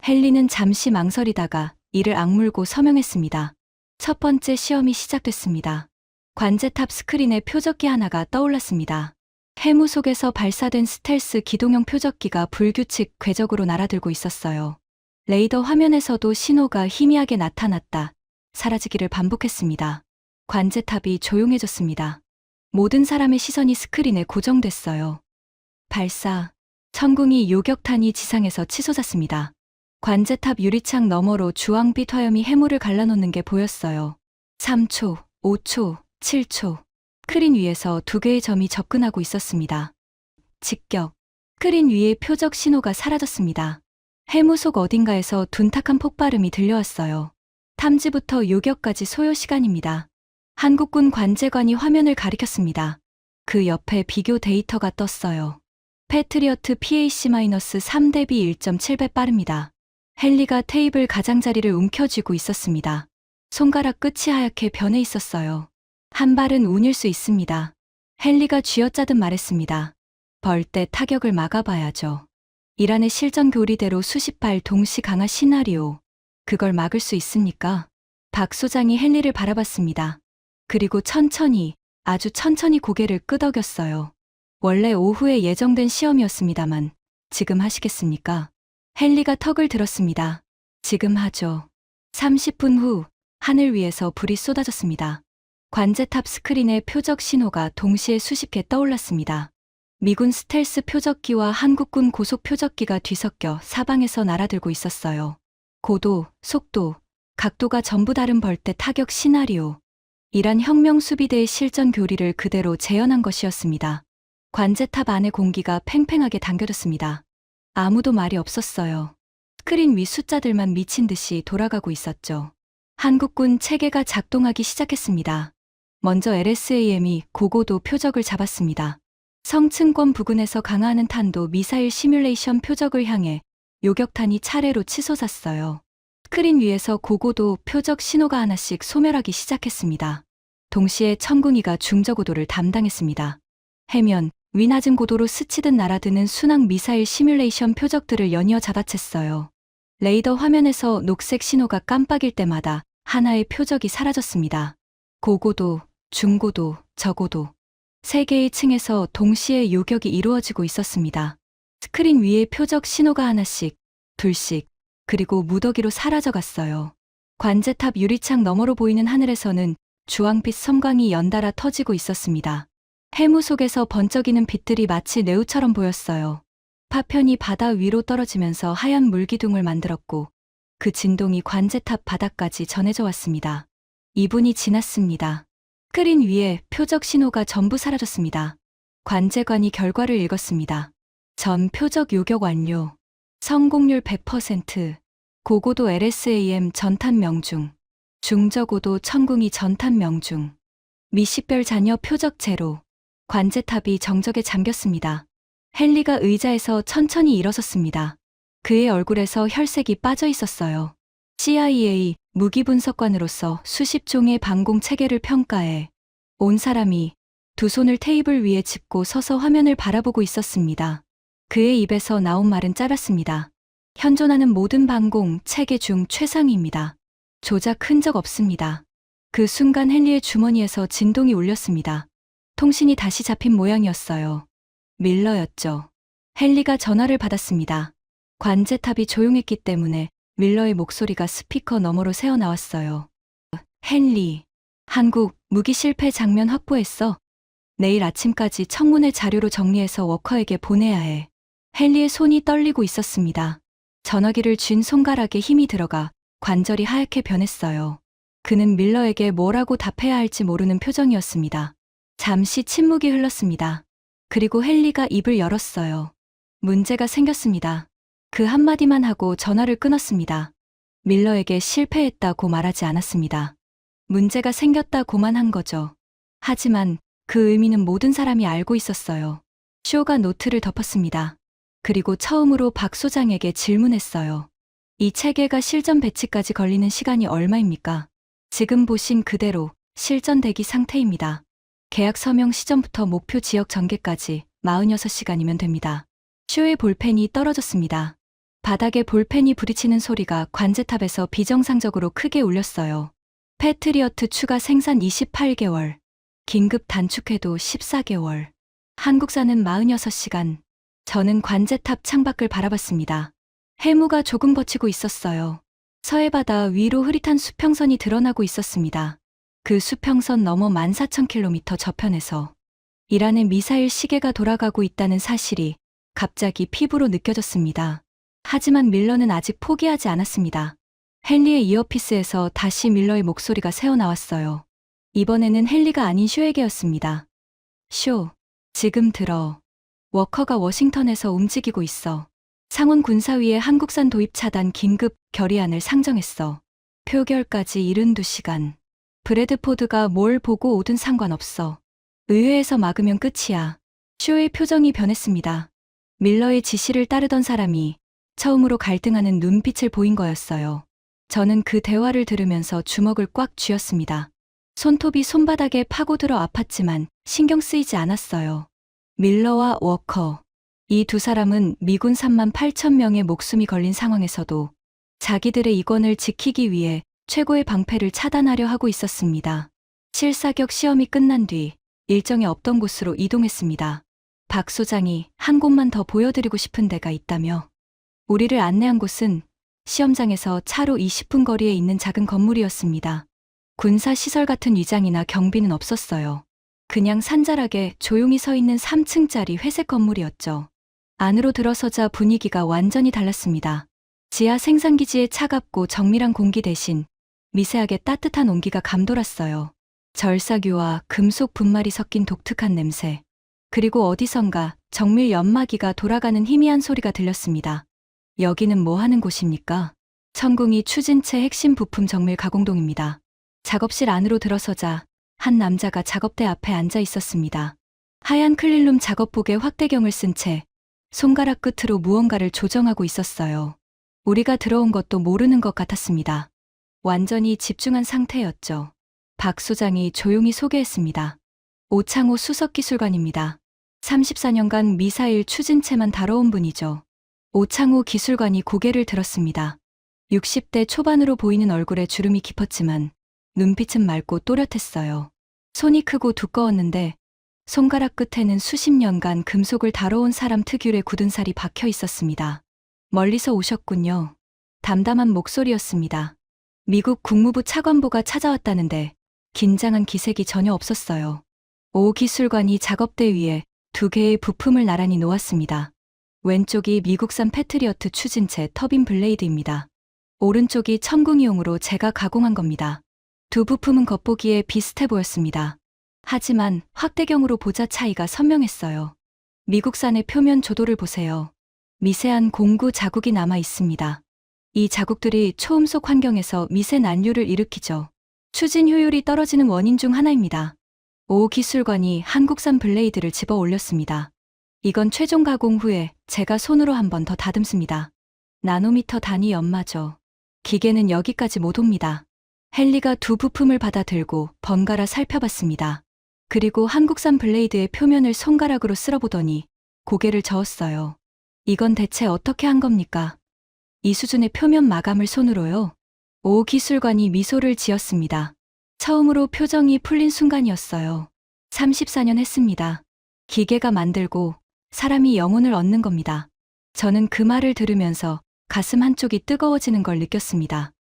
헨리는 잠시 망설이다가 이를 악물고 서명했습니다. 첫 번째 시험이 시작됐습니다. 관제탑 스크린에 표적기 하나가 떠올랐습니다. 해무 속에서 발사된 스텔스 기동형 표적기가 불규칙 궤적으로 날아들고 있었어요. 레이더 화면에서도 신호가 희미하게 나타났다, 사라지기를 반복했습니다. 관제탑이 조용해졌습니다. 모든 사람의 시선이 스크린에 고정됐어요. 발사. 천궁이 요격탄이 지상에서 치솟았습니다. 관제탑 유리창 너머로 주황빛 화염이 해무를 갈라놓는 게 보였어요. 3초, 5초, 7초. 스크린 위에서 두 개의 점이 접근하고 있었습니다. 직격. 스크린 위에 표적 신호가 사라졌습니다. 해무 속 어딘가에서 둔탁한 폭발음이 들려왔어요. 탐지부터 요격까지 소요 시간입니다. 한국군 관제관이 화면을 가리켰습니다. 그 옆에 비교 데이터가 떴어요. 패트리어트 PAC-3 대비 1.7배 빠릅니다. 헨리가 테이블 가장자리를 움켜쥐고 있었습니다. 손가락 끝이 하얗게 변해 있었어요. 한 발은 운일 수 있습니다. 헨리가 쥐어짜듯 말했습니다. 벌떼 타격을 막아봐야죠. 이란의 실전 교리대로 수십 발 동시 강화 시나리오. 그걸 막을 수 있습니까? 박 소장이 헨리를 바라봤습니다. 그리고 천천히, 아주 천천히 고개를 끄덕였어요. 원래 오후에 예정된 시험이었습니다만 지금 하시겠습니까? 헨리가 턱을 들었습니다. 지금 하죠. 30분 후 하늘 위에서 불이 쏟아졌습니다. 관제탑 스크린에 표적 신호가 동시에 수십 개 떠올랐습니다. 미군 스텔스 표적기와 한국군 고속 표적기가 뒤섞여 사방에서 날아들고 있었어요. 고도, 속도, 각도가 전부 다른 벌떼 타격 시나리오. 이란 혁명 수비대의 실전 교리를 그대로 재현한 것이었습니다. 관제탑 안의 공기가 팽팽하게 당겨졌습니다. 아무도 말이 없었어요. 스크린 위 숫자들만 미친 듯이 돌아가고 있었죠. 한국군 체계가 작동하기 시작했습니다. 먼저 LSAM이 고고도 표적을 잡았습니다. 성층권 부근에서 강화하는 탄도 미사일 시뮬레이션 표적을 향해 요격탄이 차례로 치솟았어요. 스크린 위에서 고고도 표적 신호가 하나씩 소멸하기 시작했습니다. 동시에 천궁이가 중저고도를 담당했습니다. 해면, 위 낮은 고도로 스치듯 날아드는 순항 미사일 시뮬레이션 표적들을 연이어 잡아챘어요. 레이더 화면에서 녹색 신호가 깜빡일 때마다 하나의 표적이 사라졌습니다. 고고도, 중고도, 저고도. 세 개의 층에서 동시에 요격이 이루어지고 있었습니다. 스크린 위에 표적 신호가 하나씩, 둘씩, 그리고 무더기로 사라져갔어요. 관제탑 유리창 너머로 보이는 하늘에서는 주황빛 섬광이 연달아 터지고 있었습니다. 해무 속에서 번쩍이는 빛들이 마치 뇌우처럼 보였어요. 파편이 바다 위로 떨어지면서 하얀 물기둥을 만들었고 그 진동이 관제탑 바닥까지 전해져 왔습니다. 2분이 지났습니다. 스크린 위에 표적 신호가 전부 사라졌습니다. 관제관이 결과를 읽었습니다. 전 표적 요격 완료. 성공률 100%. 고고도 LSAM 전탄 명중. 중저고도 천궁이 전탄 명중. 미식별 자녀 표적 제로. 관제탑이 정적에 잠겼습니다. 헨리가 의자에서 천천히 일어섰습니다. 그의 얼굴에서 혈색이 빠져 있었어요. CIA 무기분석관으로서 수십 종의 방공 체계를 평가해 온 사람이 두 손을 테이블 위에 짚고 서서 화면을 바라보고 있었습니다. 그의 입에서 나온 말은 짧았습니다. 현존하는 모든 방공 체계 중 최상위입니다. 조작 흔적 없습니다. 그 순간 헨리의 주머니에서 진동이 울렸습니다. 통신이 다시 잡힌 모양이었어요. 밀러였죠. 헨리가 전화를 받았습니다. 관제탑이 조용했기 때문에 밀러의 목소리가 스피커 너머로 새어나왔어요. 헨리, 한국 무기 실패 장면 확보했어. 내일 아침까지 청문회 자료로 정리해서 워커에게 보내야 해. 헨리의 손이 떨리고 있었습니다. 전화기를 쥔 손가락에 힘이 들어가 관절이 하얗게 변했어요. 그는 밀러에게 뭐라고 답해야 할지 모르는 표정이었습니다. 잠시 침묵이 흘렀습니다. 그리고 헨리가 입을 열었어요. 문제가 생겼습니다. 그 한마디만 하고 전화를 끊었습니다. 밀러에게 실패했다고 말하지 않았습니다. 문제가 생겼다고만 한 거죠. 하지만 그 의미는 모든 사람이 알고 있었어요. 쇼가 노트를 덮었습니다. 그리고 처음으로 박 소장에게 질문했어요. 이 체계가 실전 배치까지 걸리는 시간이 얼마입니까? 지금 보신 그대로 실전 대기 상태입니다. 계약 서명 시점부터 목표 지역 전개까지 46시간이면 됩니다. 쇼의 볼펜이 떨어졌습니다. 바닥에 볼펜이 부딪히는 소리가 관제탑에서 비정상적으로 크게 울렸어요. 패트리어트 추가 생산 28개월, 긴급 단축해도 14개월, 한국사는 46시간. 저는 관제탑 창밖을 바라봤습니다. 해무가 조금 버티고 있었어요. 서해바다 위로 흐릿한 수평선이 드러나고 있었습니다. 그 수평선 너머 14,000km 저편에서 이란의 미사일 시계가 돌아가고 있다는 사실이 갑자기 피부로 느껴졌습니다. 하지만 밀러는 아직 포기하지 않았습니다. 헨리의 이어피스에서 다시 밀러의 목소리가 새어나왔어요. 이번에는 헨리가 아닌 쇼에게였습니다. 쇼, 지금 들어. 워커가 워싱턴에서 움직이고 있어. 상원 군사위에 한국산 도입 차단 긴급 결의안을 상정했어. 표결까지 72시간. 브래드포드가 뭘 보고 오든 상관없어. 의회에서 막으면 끝이야. 쇼의 표정이 변했습니다. 밀러의 지시를 따르던 사람이 처음으로 갈등하는 눈빛을 보인 거였어요. 저는 그 대화를 들으면서 주먹을 꽉 쥐었습니다. 손톱이 손바닥에 파고들어 아팠지만 신경 쓰이지 않았어요. 밀러와 워커. 이 두 사람은 미군 38,000명의 목숨이 걸린 상황에서도 자기들의 이권을 지키기 위해 최고의 방패를 차단하려 하고 있었습니다. 실사격 시험이 끝난 뒤 일정에 없던 곳으로 이동했습니다. 박 소장이 한 곳만 더 보여드리고 싶은 데가 있다며 우리를 안내한 곳은 시험장에서 차로 20분 거리에 있는 작은 건물이었습니다. 군사시설 같은 위장이나 경비는 없었어요. 그냥 산자락에 조용히 서 있는 3층짜리 회색 건물이었죠. 안으로 들어서자 분위기가 완전히 달랐습니다. 지하 생산기지의 차갑고 정밀한 공기 대신 미세하게 따뜻한 온기가 감돌았어요. 절삭유와 금속 분말이 섞인 독특한 냄새. 그리고 어디선가 정밀 연마기가 돌아가는 희미한 소리가 들렸습니다. 여기는 뭐 하는 곳입니까? 천궁이 추진체 핵심 부품 정밀 가공동입니다. 작업실 안으로 들어서자 한 남자가 작업대 앞에 앉아 있었습니다. 하얀 클릴룸 작업복에 확대경을 쓴 채 손가락 끝으로 무언가를 조정하고 있었어요. 우리가 들어온 것도 모르는 것 같았습니다. 완전히 집중한 상태였죠. 박 소장이 조용히 소개했습니다. 오창호 수석기술관입니다. 34년간 미사일 추진체만 다뤄온 분이죠. 오창호 기술관이 고개를 들었습니다. 60대 초반으로 보이는 얼굴에 주름이 깊었지만 눈빛은 맑고 또렷했어요. 손이 크고 두꺼웠는데 손가락 끝에는 수십 년간 금속을 다뤄온 사람 특유의 굳은 살이 박혀 있었습니다. 멀리서 오셨군요. 담담한 목소리였습니다. 미국 국무부 차관보가 찾아왔다는데 긴장한 기색이 전혀 없었어요. 오 기술관이 작업대 위에 두 개의 부품을 나란히 놓았습니다. 왼쪽이 미국산 패트리어트 추진체 터빈 블레이드입니다. 오른쪽이 천궁이용으로 제가 가공한 겁니다. 두 부품은 겉보기에 비슷해 보였습니다. 하지만 확대경으로 보자 차이가 선명했어요. 미국산의 표면 조도를 보세요. 미세한 공구 자국이 남아 있습니다. 이 자국들이 초음속 환경에서 미세 난류를 일으키죠. 추진 효율이 떨어지는 원인 중 하나입니다. 오 기술관이 한국산 블레이드를 집어 올렸습니다. 이건 최종 가공 후에 제가 손으로 한 번 더 다듬습니다. 나노미터 단위 연마죠. 기계는 여기까지 못 옵니다. 헨리가 두 부품을 받아 들고 번갈아 살펴봤습니다. 그리고 한국산 블레이드의 표면을 손가락으로 쓸어보더니 고개를 저었어요. 이건 대체 어떻게 한 겁니까? 이 수준의 표면 마감을 손으로요? 오 기술관이 미소를 지었습니다. 처음으로 표정이 풀린 순간이었어요. 34년 했습니다. 기계가 만들고 사람이 영혼을 얻는 겁니다. 저는 그 말을 들으면서 가슴 한쪽이 뜨거워지는 걸 느꼈습니다.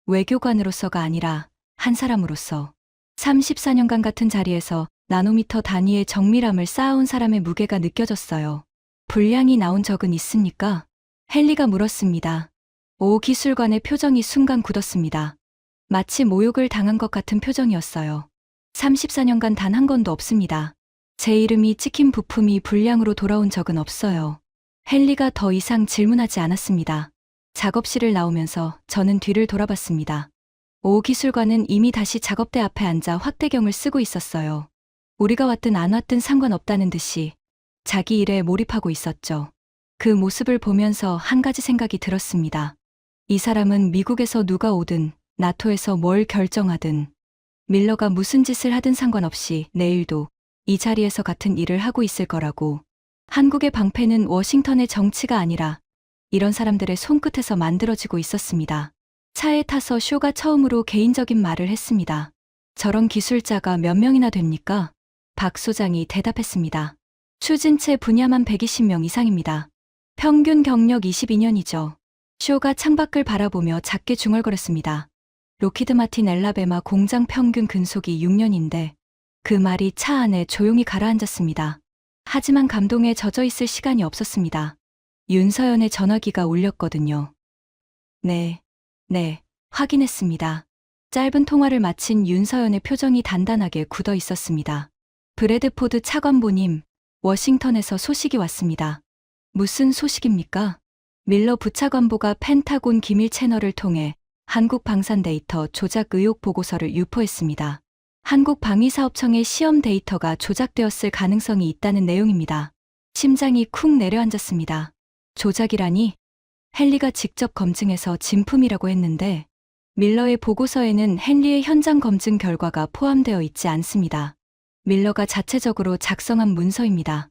외교관으로서가 아니라 한 사람으로서. 34년간 같은 자리에서 나노미터 단위의 정밀함을 쌓아온 사람의 무게가 느껴졌어요. 분량이 나온 적은 있습니까? 헨리가 물었습니다. 오 기술관의 표정이 순간 굳었습니다. 마치 모욕을 당한 것 같은 표정이었어요. 34년간 단 한 건도 없습니다. 제 이름이 찍힌 부품이 불량으로 돌아온 적은 없어요. 헨리가 더 이상 질문하지 않았습니다. 작업실을 나오면서 저는 뒤를 돌아봤습니다. 오 기술관은 이미 다시 작업대 앞에 앉아 확대경을 쓰고 있었어요. 우리가 왔든 안 왔든 상관없다는 듯이 자기 일에 몰입하고 있었죠. 그 모습을 보면서 한 가지 생각이 들었습니다. 이 사람은 미국에서 누가 오든 나토에서 뭘 결정하든 밀러가 무슨 짓을 하든 상관없이 내일도 이 자리에서 같은 일을 하고 있을 거라고. 한국의 방패는 워싱턴의 정치가 아니라 이런 사람들의 손끝에서 만들어지고 있었습니다. 차에 타서 쇼가 처음으로 개인적인 말을 했습니다. 저런 기술자가 몇 명이나 됩니까? 박 소장이 대답했습니다. 추진체 분야만 120명 이상입니다. 평균 경력 22년이죠. 쇼가 창밖을 바라보며 작게 중얼거렸습니다. 로키드 마틴 엘라베마 공장 평균 근속이 6년인데 그 말이 차 안에 조용히 가라앉았습니다. 하지만 감동에 젖어 있을 시간이 없었습니다. 윤서연의 전화기가 울렸거든요. 네, 확인했습니다. 짧은 통화를 마친 윤서연의 표정이 단단하게 굳어 있었습니다. 브래드포드 차관보님, 워싱턴에서 소식이 왔습니다. 무슨 소식입니까? 밀러 부차관보가 펜타곤 기밀 채널을 통해 한국 방산 데이터 조작 의혹 보고서를 유포했습니다. 한국방위사업청의 시험 데이터가 조작되었을 가능성이 있다는 내용입니다. 심장이 쿵 내려앉았습니다. 조작이라니? 헨리가 직접 검증해서 진품이라고 했는데 밀러의 보고서에는 헨리의 현장 검증 결과가 포함되어 있지 않습니다. 밀러가 자체적으로 작성한 문서입니다.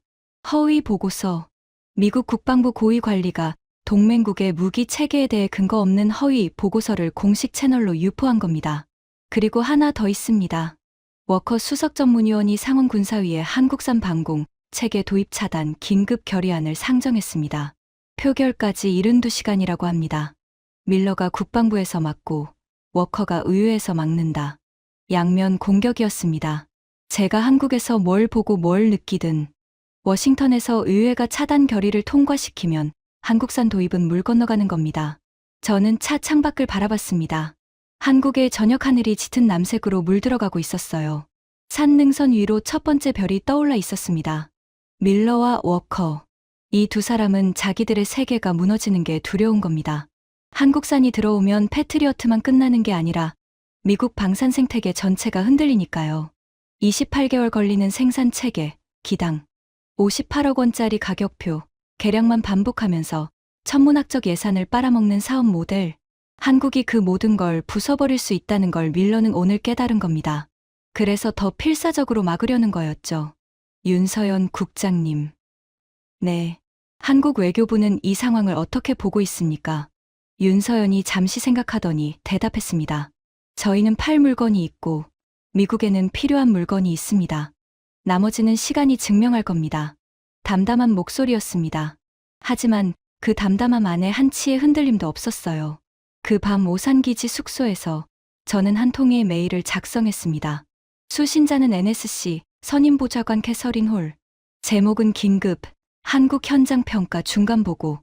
허위 보고서. 미국 국방부 고위 관리가 동맹국의 무기 체계에 대해 근거 없는 허위 보고서를 공식 채널로 유포한 겁니다. 그리고 하나 더 있습니다. 워커 수석 전문위원이 상원 군사위에 한국산 방공 체계 도입 차단 긴급 결의안을 상정했습니다. 표결까지 72시간이라고 합니다. 밀러가 국방부에서 막고 워커가 의회에서 막는다. 양면 공격이었습니다. 제가 한국에서 뭘 보고 뭘 느끼든 워싱턴에서 의회가 차단 결의를 통과시키면 한국산 도입은 물 건너가는 겁니다. 저는 차 창밖을 바라봤습니다. 한국의 저녁 하늘이 짙은 남색으로 물들어가고 있었어요. 산 능선 위로 첫 번째 별이 떠올라 있었습니다. 밀러와 워커. 이 두 사람은 자기들의 세계가 무너지는 게 두려운 겁니다. 한국산이 들어오면 패트리어트만 끝나는 게 아니라 미국 방산 생태계 전체가 흔들리니까요. 28개월 걸리는 생산 체계, 기당, 58억 원짜리 가격표, 계량만 반복하면서 천문학적 예산을 빨아먹는 사업 모델. 한국이 그 모든 걸 부숴버릴 수 있다는 걸 밀러는 오늘 깨달은 겁니다. 그래서 더 필사적으로 막으려는 거였죠. 윤서연 국장님. 네. 한국 외교부는 이 상황을 어떻게 보고 있습니까? 윤서연이 잠시 생각하더니 대답했습니다. 저희는 팔 물건이 있고 미국에는 필요한 물건이 있습니다. 나머지는 시간이 증명할 겁니다. 담담한 목소리였습니다. 하지만 그 담담함 안에 한치의 흔들림도 없었어요. 그 밤 오산기지 숙소에서 저는 한 통의 메일을 작성했습니다. 수신자는 NSC 선임보좌관 캐서린 홀. 제목은 긴급 한국 현장 평가 중간 보고.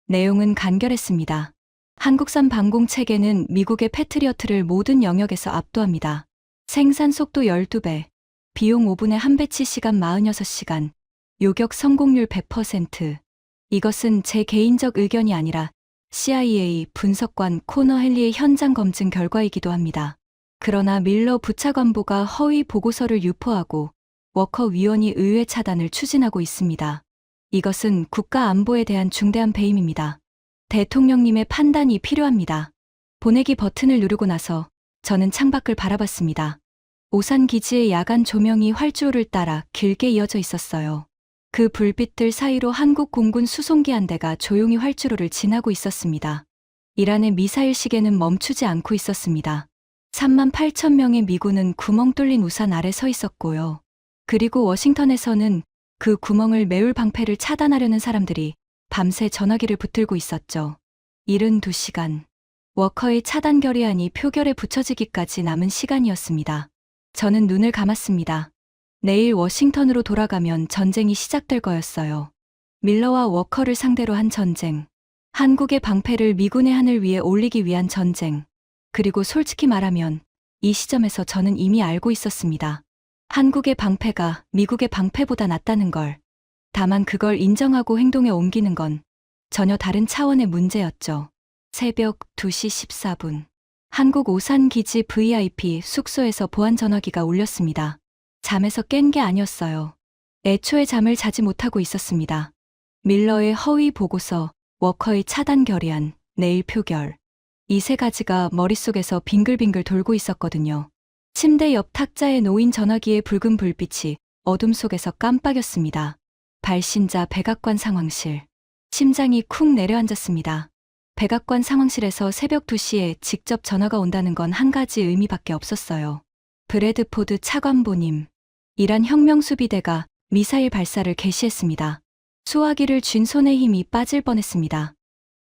내용은 간결했습니다. 한국산 방공 체계는 미국의 패트리어트를 모든 영역에서 압도합니다. 생산 속도 12배, 비용 5분의 1배치 시간 46시간, 요격 성공률 100%. 이것은 제 개인적 의견이 아니라 CIA 분석관 코너 헨리의 현장 검증 결과이기도 합니다. 그러나 밀러 부차관보가 허위 보고서를 유포하고 워커 위원이 의회 차단을 추진하고 있습니다. 이것은 국가 안보에 대한 중대한 배임입니다. 대통령님의 판단이 필요합니다. 보내기 버튼을 누르고 나서 저는 창밖을 바라봤습니다. 오산 기지의 야간 조명이 활주로를 따라 길게 이어져 있었어요. 그 불빛들 사이로 한국 공군 수송기 한 대가 조용히 활주로를 지나고 있었습니다. 이란의 미사일 시계는 멈추지 않고 있었습니다. 38,000명의 미군은 구멍 뚫린 우산 아래 서 있었고요. 그리고 워싱턴에서는 그 구멍을 메울 방패를 차단하려는 사람들이 밤새 전화기를 붙들고 있었죠. 72시간. 워커의 차단 결의안이 표결에 붙여지기까지 남은 시간이었습니다. 저는 눈을 감았습니다. 내일 워싱턴으로 돌아가면 전쟁이 시작될 거였어요. 밀러와 워커를 상대로 한 전쟁. 한국의 방패를 미군의 하늘 위에 올리기 위한 전쟁. 그리고 솔직히 말하면 이 시점에서 저는 이미 알고 있었습니다. 한국의 방패가 미국의 방패보다 낫다는 걸. 다만 그걸 인정하고 행동에 옮기는 건 전혀 다른 차원의 문제였죠. 새벽 2시 14분. 한국 오산기지 VIP 숙소에서 보안 전화기가 울렸습니다. 잠에서 깬 게 아니었어요. 애초에 잠을 자지 못하고 있었습니다. 밀러의 허위 보고서, 워커의 차단 결의안, 내일 표결. 이 세 가지가 머릿속에서 빙글빙글 돌고 있었거든요. 침대 옆 탁자에 놓인 전화기의 붉은 불빛이 어둠 속에서 깜빡였습니다. 발신자 백악관 상황실. 심장이 쿵 내려앉았습니다. 백악관 상황실에서 새벽 2시에 직접 전화가 온다는 건 한 가지 의미밖에 없었어요. 브래드포드 차관보님. 이란 혁명수비대가 미사일 발사를 개시했습니다. 수화기를 쥔 손에 힘이 빠질 뻔했습니다.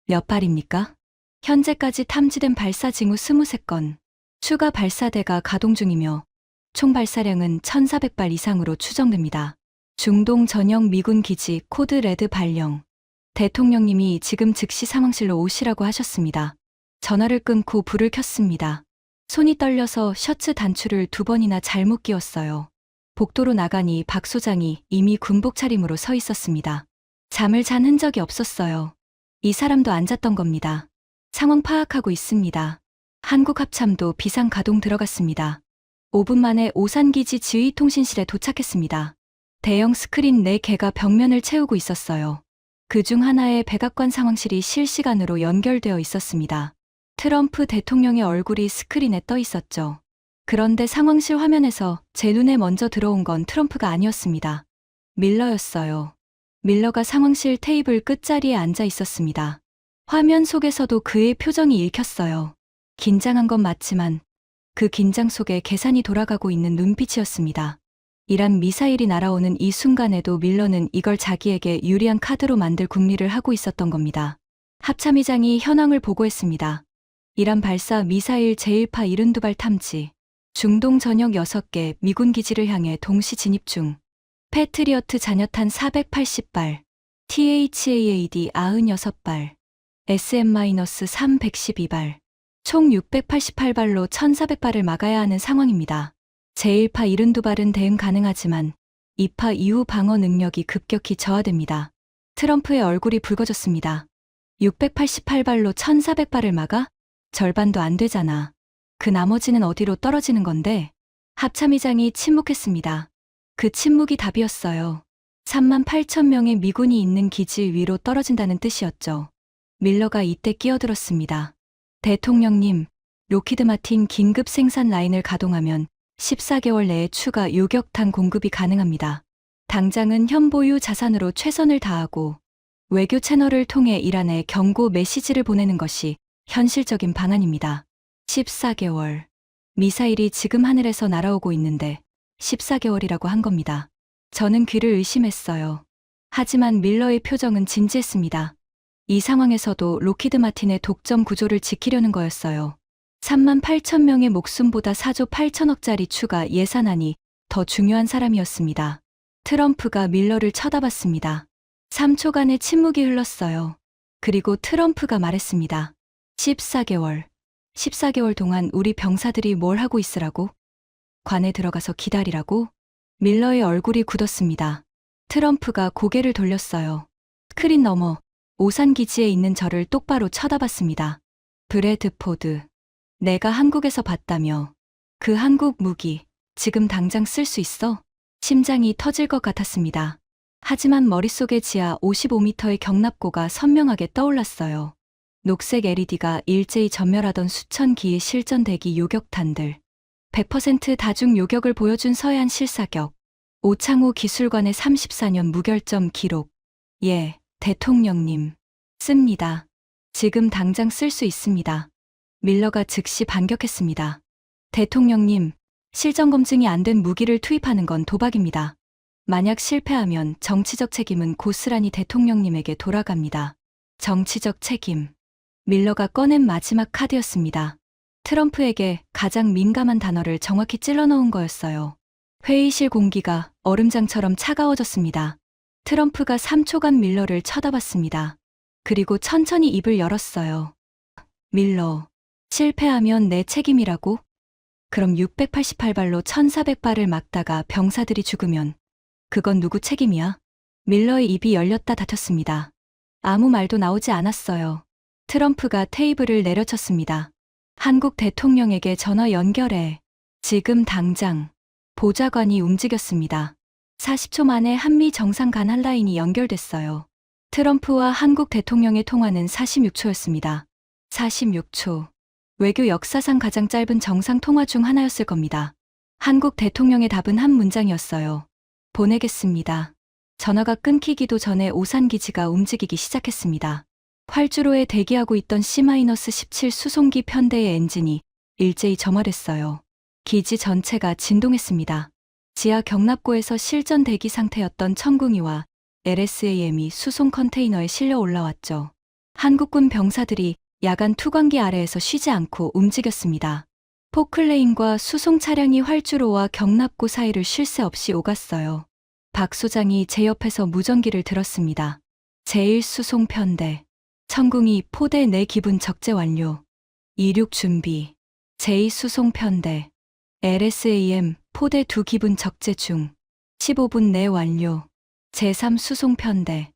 몇 발입니까? 현재까지 탐지된 발사 징후 23건. 추가 발사대가 가동 중이며 총 발사량은 1,400발 이상으로 추정됩니다. 중동 전역 미군 기지 코드 레드 발령. 대통령님이 지금 즉시 상황실로 오시라고 하셨습니다. 전화를 끊고 불을 켰습니다. 손이 떨려서 셔츠 단추를 2번이나 잘못 끼웠어요. 복도로 나가니 박 소장이 이미 군복 차림으로 서 있었습니다. 잠을 잔 흔적이 없었어요. 이 사람도 안 잤던 겁니다. 상황 파악하고 있습니다. 한국 합참도 비상 가동 들어갔습니다. 5분 만에 오산기지 지휘통신실에 도착했습니다. 대형 스크린 4개가 벽면을 채우고 있었어요. 그중 하나에 백악관 상황실이 실시간으로 연결되어 있었습니다. 트럼프 대통령의 얼굴이 스크린에 떠 있었죠. 그런데 상황실 화면에서 제 눈에 먼저 들어온 건 트럼프가 아니었습니다. 밀러였어요. 밀러가 상황실 테이블 끝자리에 앉아 있었습니다. 화면 속에서도 그의 표정이 읽혔어요. 긴장한 건 맞지만 그 긴장 속에 계산이 돌아가고 있는 눈빛이었습니다. 이란 미사일이 날아오는 이 순간에도 밀러는 이걸 자기에게 유리한 카드로 만들 궁리를 하고 있었던 겁니다. 합참의장이 현황을 보고했습니다. 이란 발사 미사일 제1파 72발 탐지. 중동 전역 6개 미군 기지를 향해 동시 진입 중. 패트리어트 잔여탄 480발, THAAD 96발, SM-3 112발, 총 688발로 1,400발을 막아야 하는 상황입니다. 제1파 72발은 대응 가능하지만 2파 이후 방어 능력이 급격히 저하됩니다. 트럼프의 얼굴이 붉어졌습니다. 688발로 1,400발을 막아? 절반도 안 되잖아. 그 나머지는 어디로 떨어지는 건데? 합참의장이 침묵했습니다. 그 침묵이 답이었어요. 38,000명의 미군이 있는 기지 위로 떨어진다는 뜻이었죠. 밀러가 이때 끼어들었습니다. 대통령님, 로키드 마틴 긴급 생산 라인을 가동하면 14개월 내에 추가 요격탄 공급이 가능합니다. 당장은 현보유 자산으로 최선을 다하고 외교 채널을 통해 이란에 경고 메시지를 보내는 것이 현실적인 방안입니다. 14개월. 미사일이 지금 하늘에서 날아오고 있는데 14개월이라고 한 겁니다. 저는 귀를 의심했어요. 하지만 밀러의 표정은 진지했습니다. 이 상황에서도 로키드 마틴의 독점 구조를 지키려는 거였어요. 38,000명의 목숨보다 4조 8천억짜리 추가 예산안이 더 중요한 사람이었습니다. 트럼프가 밀러를 쳐다봤습니다. 3초간의 침묵이 흘렀어요. 그리고 트럼프가 말했습니다. 14개월. 14개월 동안 우리 병사들이 뭘 하고 있으라고? 관에 들어가서 기다리라고? 밀러의 얼굴이 굳었습니다. 트럼프가 고개를 돌렸어요. 스크린 너머 오산기지에 있는 저를 똑바로 쳐다봤습니다. 브래드포드. 내가 한국에서 봤다며. 그 한국 무기 지금 당장 쓸 수 있어? 심장이 터질 것 같았습니다. 하지만 머릿속에 지하 55m의 경납고가 선명하게 떠올랐어요. 녹색 LED가 일제히 전멸하던 수천 기의 실전 대기 요격탄들. 100% 다중 요격을 보여준 서해안 실사격. 오창호 기술관의 34년 무결점 기록. 예, 대통령님. 씁니다. 지금 당장 쓸 수 있습니다. 밀러가 즉시 반격했습니다. 대통령님, 실전 검증이 안 된 무기를 투입하는 건 도박입니다. 만약 실패하면 정치적 책임은 고스란히 대통령님에게 돌아갑니다. 정치적 책임. 밀러가 꺼낸 마지막 카드였습니다. 트럼프에게 가장 민감한 단어를 정확히 찔러 넣은 거였어요. 회의실 공기가 얼음장처럼 차가워졌습니다. 트럼프가 3초간 밀러를 쳐다봤습니다. 그리고 천천히 입을 열었어요. 밀러, 실패하면 내 책임이라고? 그럼 688발로 1400발을 막다가 병사들이 죽으면 그건 누구 책임이야? 밀러의 입이 열렸다 닫혔습니다. 아무 말도 나오지 않았어요. 트럼프가 테이블을 내려쳤습니다. 한국 대통령에게 전화 연결해. 지금 당장. 보좌관이 움직였습니다. 40초 만에 한미 정상 간한 라인이 연결됐어요. 트럼프와 한국 대통령의 통화는 46초였습니다. 46초. 외교 역사상 가장 짧은 정상 통화 중 하나였을 겁니다. 한국 대통령의 답은 한 문장이었어요. 보내겠습니다. 전화가 끊기기도 전에 오산기지가 움직이기 시작했습니다. 활주로에 대기하고 있던 C-17 수송기 편대의 엔진이 일제히 점화됐어요. 기지 전체가 진동했습니다. 지하 경납고에서 실전 대기 상태였던 천궁이와 LSAM이 수송 컨테이너에 실려 올라왔죠. 한국군 병사들이 야간 투광기 아래에서 쉬지 않고 움직였습니다. 포클레인과 수송 차량이 활주로와 경납고 사이를 쉴 새 없이 오갔어요. 박 소장이 제 옆에서 무전기를 들었습니다. 제1수송편대. 천궁이 포대 내 기분 적재 완료. 이륙 준비. 제2수송편대. LSAM 포대 2 기분 적재 중. 15분 내 완료. 제3수송편대.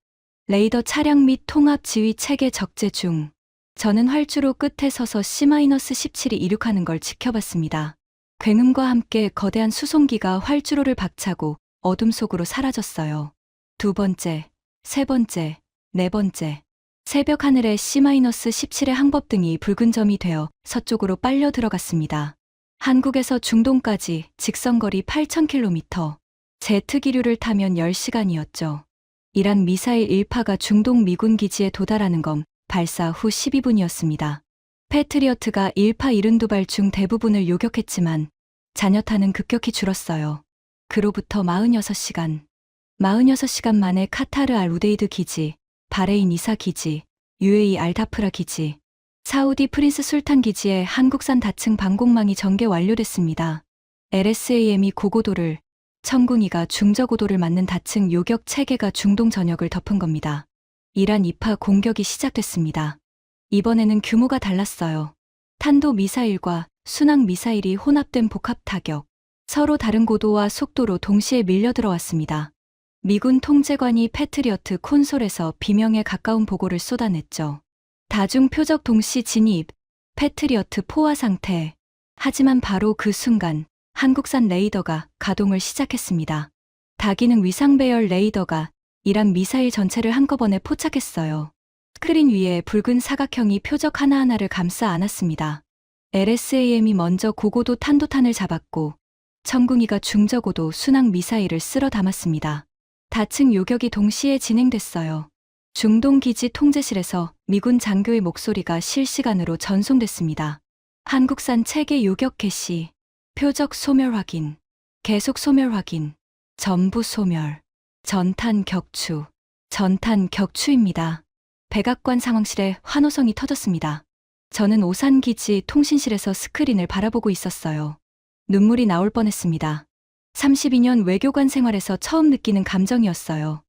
레이더 차량 및 통합 지휘 체계 적재 중. 저는 활주로 끝에 서서 C-17이 이륙하는 걸 지켜봤습니다. 굉음과 함께 거대한 수송기가 활주로를 박차고 어둠 속으로 사라졌어요. 두 번째, 세 번째, 네 번째. 새벽 하늘에 C-17의 항법등이 붉은 점이 되어 서쪽으로 빨려 들어갔습니다. 한국에서 중동까지 직선거리 8,000km. 제트 기류를 타면 10시간이었죠. 이란 미사일 1파가 중동 미군 기지에 도달하는 건 발사 후 12분이었습니다. 패트리어트가 1파 72발 중 대부분을 요격했지만 잔여탄은 급격히 줄었어요. 그로부터 46시간. 46시간 만에 카타르 알 우데이드 기지, 바레인 이사 기지, UAE 알다프라 기지, 사우디 프린스 술탄 기지에 한국산 다층 방공망이 전개 완료됐습니다. LSAM이 고고도를, 천궁이가 중저고도를 맞는 다층 요격 체계가 중동 전역을 덮은 겁니다. 이란 2파 공격이 시작됐습니다. 이번에는 규모가 달랐어요. 탄도 미사일과 순항 미사일이 혼합된 복합 타격. 서로 다른 고도와 속도로 동시에 밀려 들어왔습니다. 미군 통제관이 패트리어트 콘솔에서 비명에 가까운 보고를 쏟아냈죠. 다중 표적 동시 진입, 패트리어트 포화 상태. 하지만 바로 그 순간 한국산 레이더가 가동을 시작했습니다. 다기능 위상 배열 레이더가 이란 미사일 전체를 한꺼번에 포착했어요. 스크린 위에 붉은 사각형이 표적 하나하나를 감싸 안았습니다. LSAM이 먼저 고고도 탄도탄을 잡았고 천궁이가 중저고도 순항 미사일을 쓸어 담았습니다. 다층 요격이 동시에 진행됐어요. 중동 기지 통제실에서 미군 장교의 목소리가 실시간으로 전송됐습니다. 한국산 체계 요격 개시, 표적 소멸 확인, 계속 소멸 확인, 전부 소멸, 전탄 격추, 전탄 격추입니다. 백악관 상황실에 환호성이 터졌습니다. 저는 오산기지 통신실에서 스크린을 바라보고 있었어요. 눈물이 나올 뻔했습니다. 32년 외교관 생활에서 처음 느끼는 감정이었어요.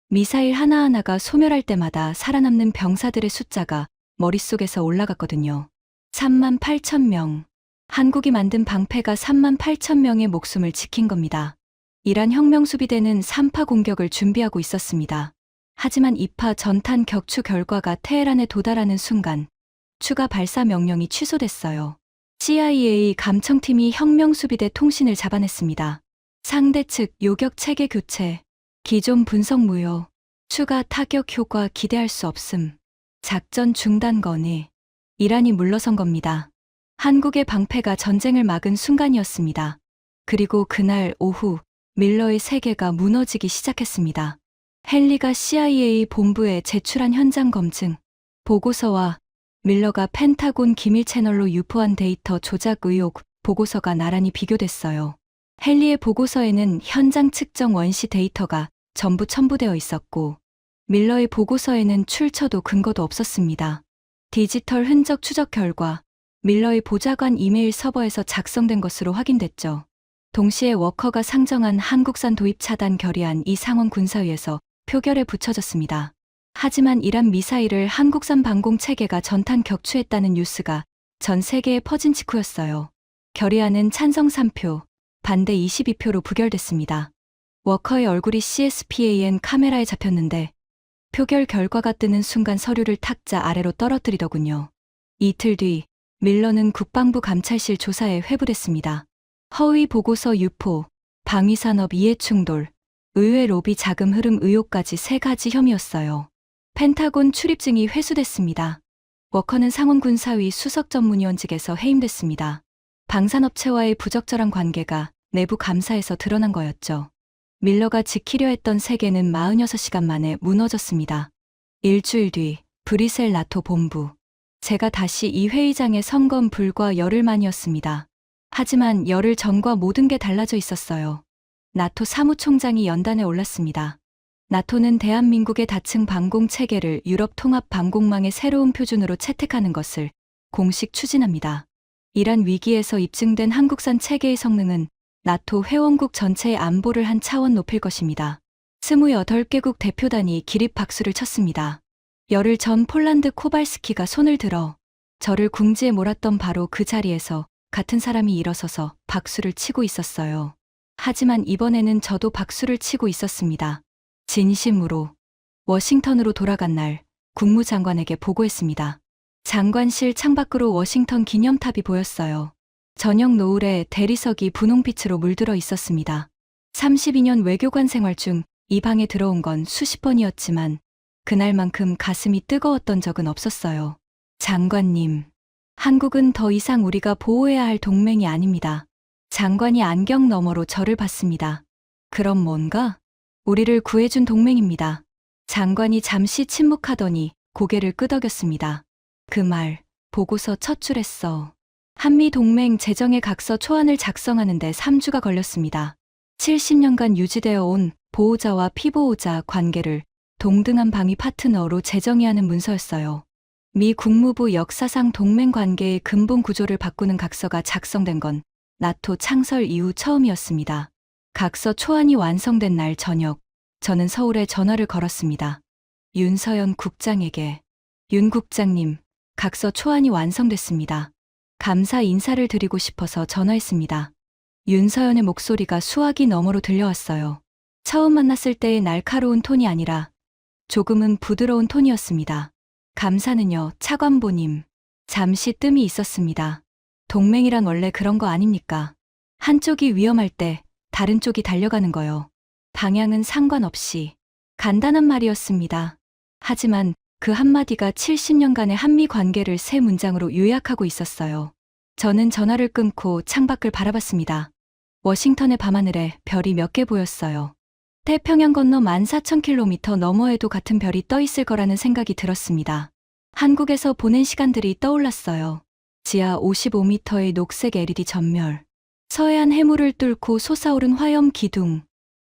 미사일 하나하나가 소멸할 때마다 살아남는 병사들의 숫자가 머릿속에서 올라갔거든요. 38,000명. 한국이 만든 방패가 38,000명의 목숨을 지킨 겁니다. 이란 혁명수비대는 3파 공격을 준비하고 있었습니다. 하지만 2파 전탄 격추 결과가 테헤란에 도달하는 순간 추가 발사 명령이 취소됐어요. CIA 감청팀이 혁명수비대 통신을 잡아냈습니다. 상대 측 요격 체계 교체, 기존 분석 무효, 추가 타격 효과 기대할 수 없음, 작전 중단 건의. 이란이 물러선 겁니다. 한국의 방패가 전쟁을 막은 순간이었습니다. 그리고 그날 오후 밀러의 세계가 무너지기 시작했습니다. 헨리가 CIA 본부에 제출한 현장 검증 보고서와 밀러가 펜타곤 기밀 채널로 유포한 데이터 조작 의혹 보고서가 나란히 비교됐어요. 헨리의 보고서에는 현장 측정 원시 데이터가 전부 첨부되어 있었고 밀러의 보고서에는 출처도 근거도 없었습니다. 디지털 흔적 추적 결과 밀러의 보좌관 이메일 서버에서 작성된 것으로 확인됐죠. 동시에 워커가 상정한 한국산 도입 차단 결의안 이 상원 군사위에서 표결에 붙여졌습니다. 하지만 이란 미사일을 한국산 방공 체계가 전탄 격추했다는 뉴스가 전 세계에 퍼진 직후였어요. 결의안은 찬성 3표, 반대 22표로 부결됐습니다. 워커의 얼굴이 CSPAN 카메라에 잡혔는데 표결 결과가 뜨는 순간 서류를 탁자 아래로 떨어뜨리더군요. 이틀 뒤 밀러는 국방부 감찰실 조사에 회부됐습니다. 허위 보고서 유포, 방위산업 이해충돌, 의회 로비 자금 흐름 의혹까지 3가지 혐의였어요. 펜타곤 출입증이 회수됐습니다. 워커는 상원 군사위 수석 전문위원직에서 해임됐습니다. 방산업체와의 부적절한 관계가 내부 감사에서 드러난 거였죠. 밀러가 지키려 했던 세계는 46시간 만에 무너졌습니다. 일주일 뒤 브뤼셀 나토 본부. 제가 다시 이 회의장에 선 건 불과 열흘 만이었습니다. 하지만 열흘 전과 모든 게 달라져 있었어요. 나토 사무총장이 연단에 올랐습니다. 나토는 대한민국의 다층 방공 체계를 유럽 통합 방공망의 새로운 표준으로 채택하는 것을 공식 추진합니다. 이란 위기에서 입증된 한국산 체계의 성능은 나토 회원국 전체의 안보를 한 차원 높일 것입니다. 28개국 대표단이 기립 박수를 쳤습니다. 열흘 전 폴란드 코발스키가 손을 들어 저를 궁지에 몰았던 바로 그 자리에서 같은 사람이 일어서서 박수를 치고 있었어요. 하지만 이번에는 저도 박수를 치고 있었습니다. 진심으로. 워싱턴으로 돌아간 날 국무장관에게 보고했습니다. 장관실 창밖으로 워싱턴 기념탑이 보였어요. 저녁 노을에 대리석이 분홍빛으로 물들어 있었습니다. 32년 외교관 생활 중 이 방에 들어온 건 수십 번이었지만 그날만큼 가슴이 뜨거웠던 적은 없었어요. 장관님, 한국은 더 이상 우리가 보호해야 할 동맹이 아닙니다. 장관이 안경 너머로 저를 봤습니다. 그럼 뭔가? 우리를 구해준 동맹입니다. 장관이 잠시 침묵하더니 고개를 끄덕였습니다. 그 말, 보고서 첫 줄했어. 한미동맹 재정의 각서 초안을 작성하는데 3주가 걸렸습니다. 70년간 유지되어 온 보호자와 피보호자 관계를 동등한 방위 파트너로 재정해야 하는 문서였어요. 미 국무부 역사상 동맹 관계의 근본 구조를 바꾸는 각서가 작성된 건 나토 창설 이후 처음이었습니다. 각서 초안이 완성된 날 저녁, 저는 서울에 전화를 걸었습니다. 윤서연 국장에게. 윤 국장님, 각서 초안이 완성됐습니다. 감사 인사를 드리고 싶어서 전화했습니다. 윤서연의 목소리가 수화기 너머로 들려왔어요. 처음 만났을 때의 날카로운 톤이 아니라 조금은 부드러운 톤이었습니다. 감사는요, 차관보님. 잠시 뜸이 있었습니다. 동맹이란 원래 그런 거 아닙니까? 한쪽이 위험할 때 다른 쪽이 달려가는 거요. 방향은 상관없이. 간단한 말이었습니다. 하지만 그 한마디가 70년간의 한미 관계를 세 문장으로 요약하고 있었어요. 저는 전화를 끊고 창밖을 바라봤습니다. 워싱턴의 밤하늘에 별이 몇 개 보였어요. 태평양 건너 14,000km 너머에도 같은 별이 떠 있을 거라는 생각이 들었습니다. 한국에서 보낸 시간들이 떠올랐어요. 지하 55m의 녹색 LED 전멸, 서해안 해무를 뚫고 솟아오른 화염 기둥,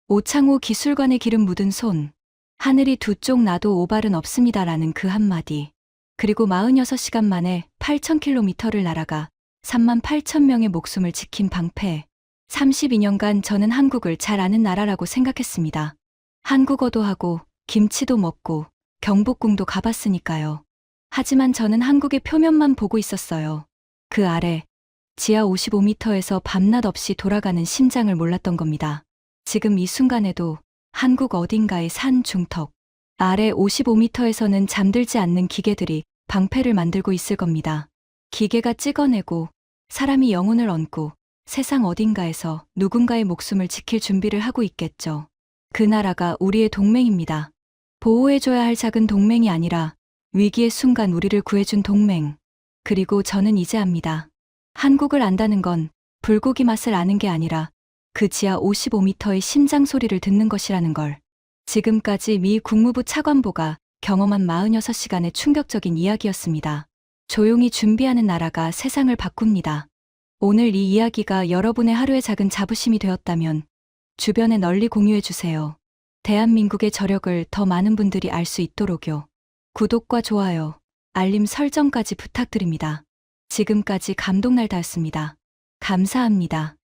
오창호 기술관의 기름 묻은 손, 하늘이 두 쪽 나도 오발은 없습니다라는 그 한마디. 그리고 46시간 만에 8,000km를 날아가 38,000명의 목숨을 지킨 방패. 32년간 저는 한국을 잘 아는 나라라고 생각했습니다. 한국어도 하고 김치도 먹고 경복궁도 가봤으니까요. 하지만 저는 한국의 표면만 보고 있었어요. 그 아래 지하 55m에서 밤낮 없이 돌아가는 심장을 몰랐던 겁니다. 지금 이 순간에도 한국 어딘가의 산 중턱 아래 55m에서는 잠들지 않는 기계들이 방패를 만들고 있을 겁니다. 기계가 찍어내고 사람이 영혼을 얹고 세상 어딘가에서 누군가의 목숨을 지킬 준비를 하고 있겠죠. 그 나라가 우리의 동맹입니다. 보호해줘야 할 작은 동맹이 아니라 위기의 순간 우리를 구해준 동맹. 그리고 저는 이제 압니다. 한국을 안다는 건 불고기 맛을 아는 게 아니라 그 지하 55m의 심장 소리를 듣는 것이라는 걸. 지금까지 미 국무부 차관보가 경험한 46시간의 충격적인 이야기였습니다. 조용히 준비하는 나라가 세상을 바꿉니다. 오늘 이 이야기가 여러분의 하루의 작은 자부심이 되었다면 주변에 널리 공유해주세요. 대한민국의 저력을 더 많은 분들이 알 수 있도록요. 구독과 좋아요, 알림 설정까지 부탁드립니다. 지금까지 감동날다였습니다. 감사합니다.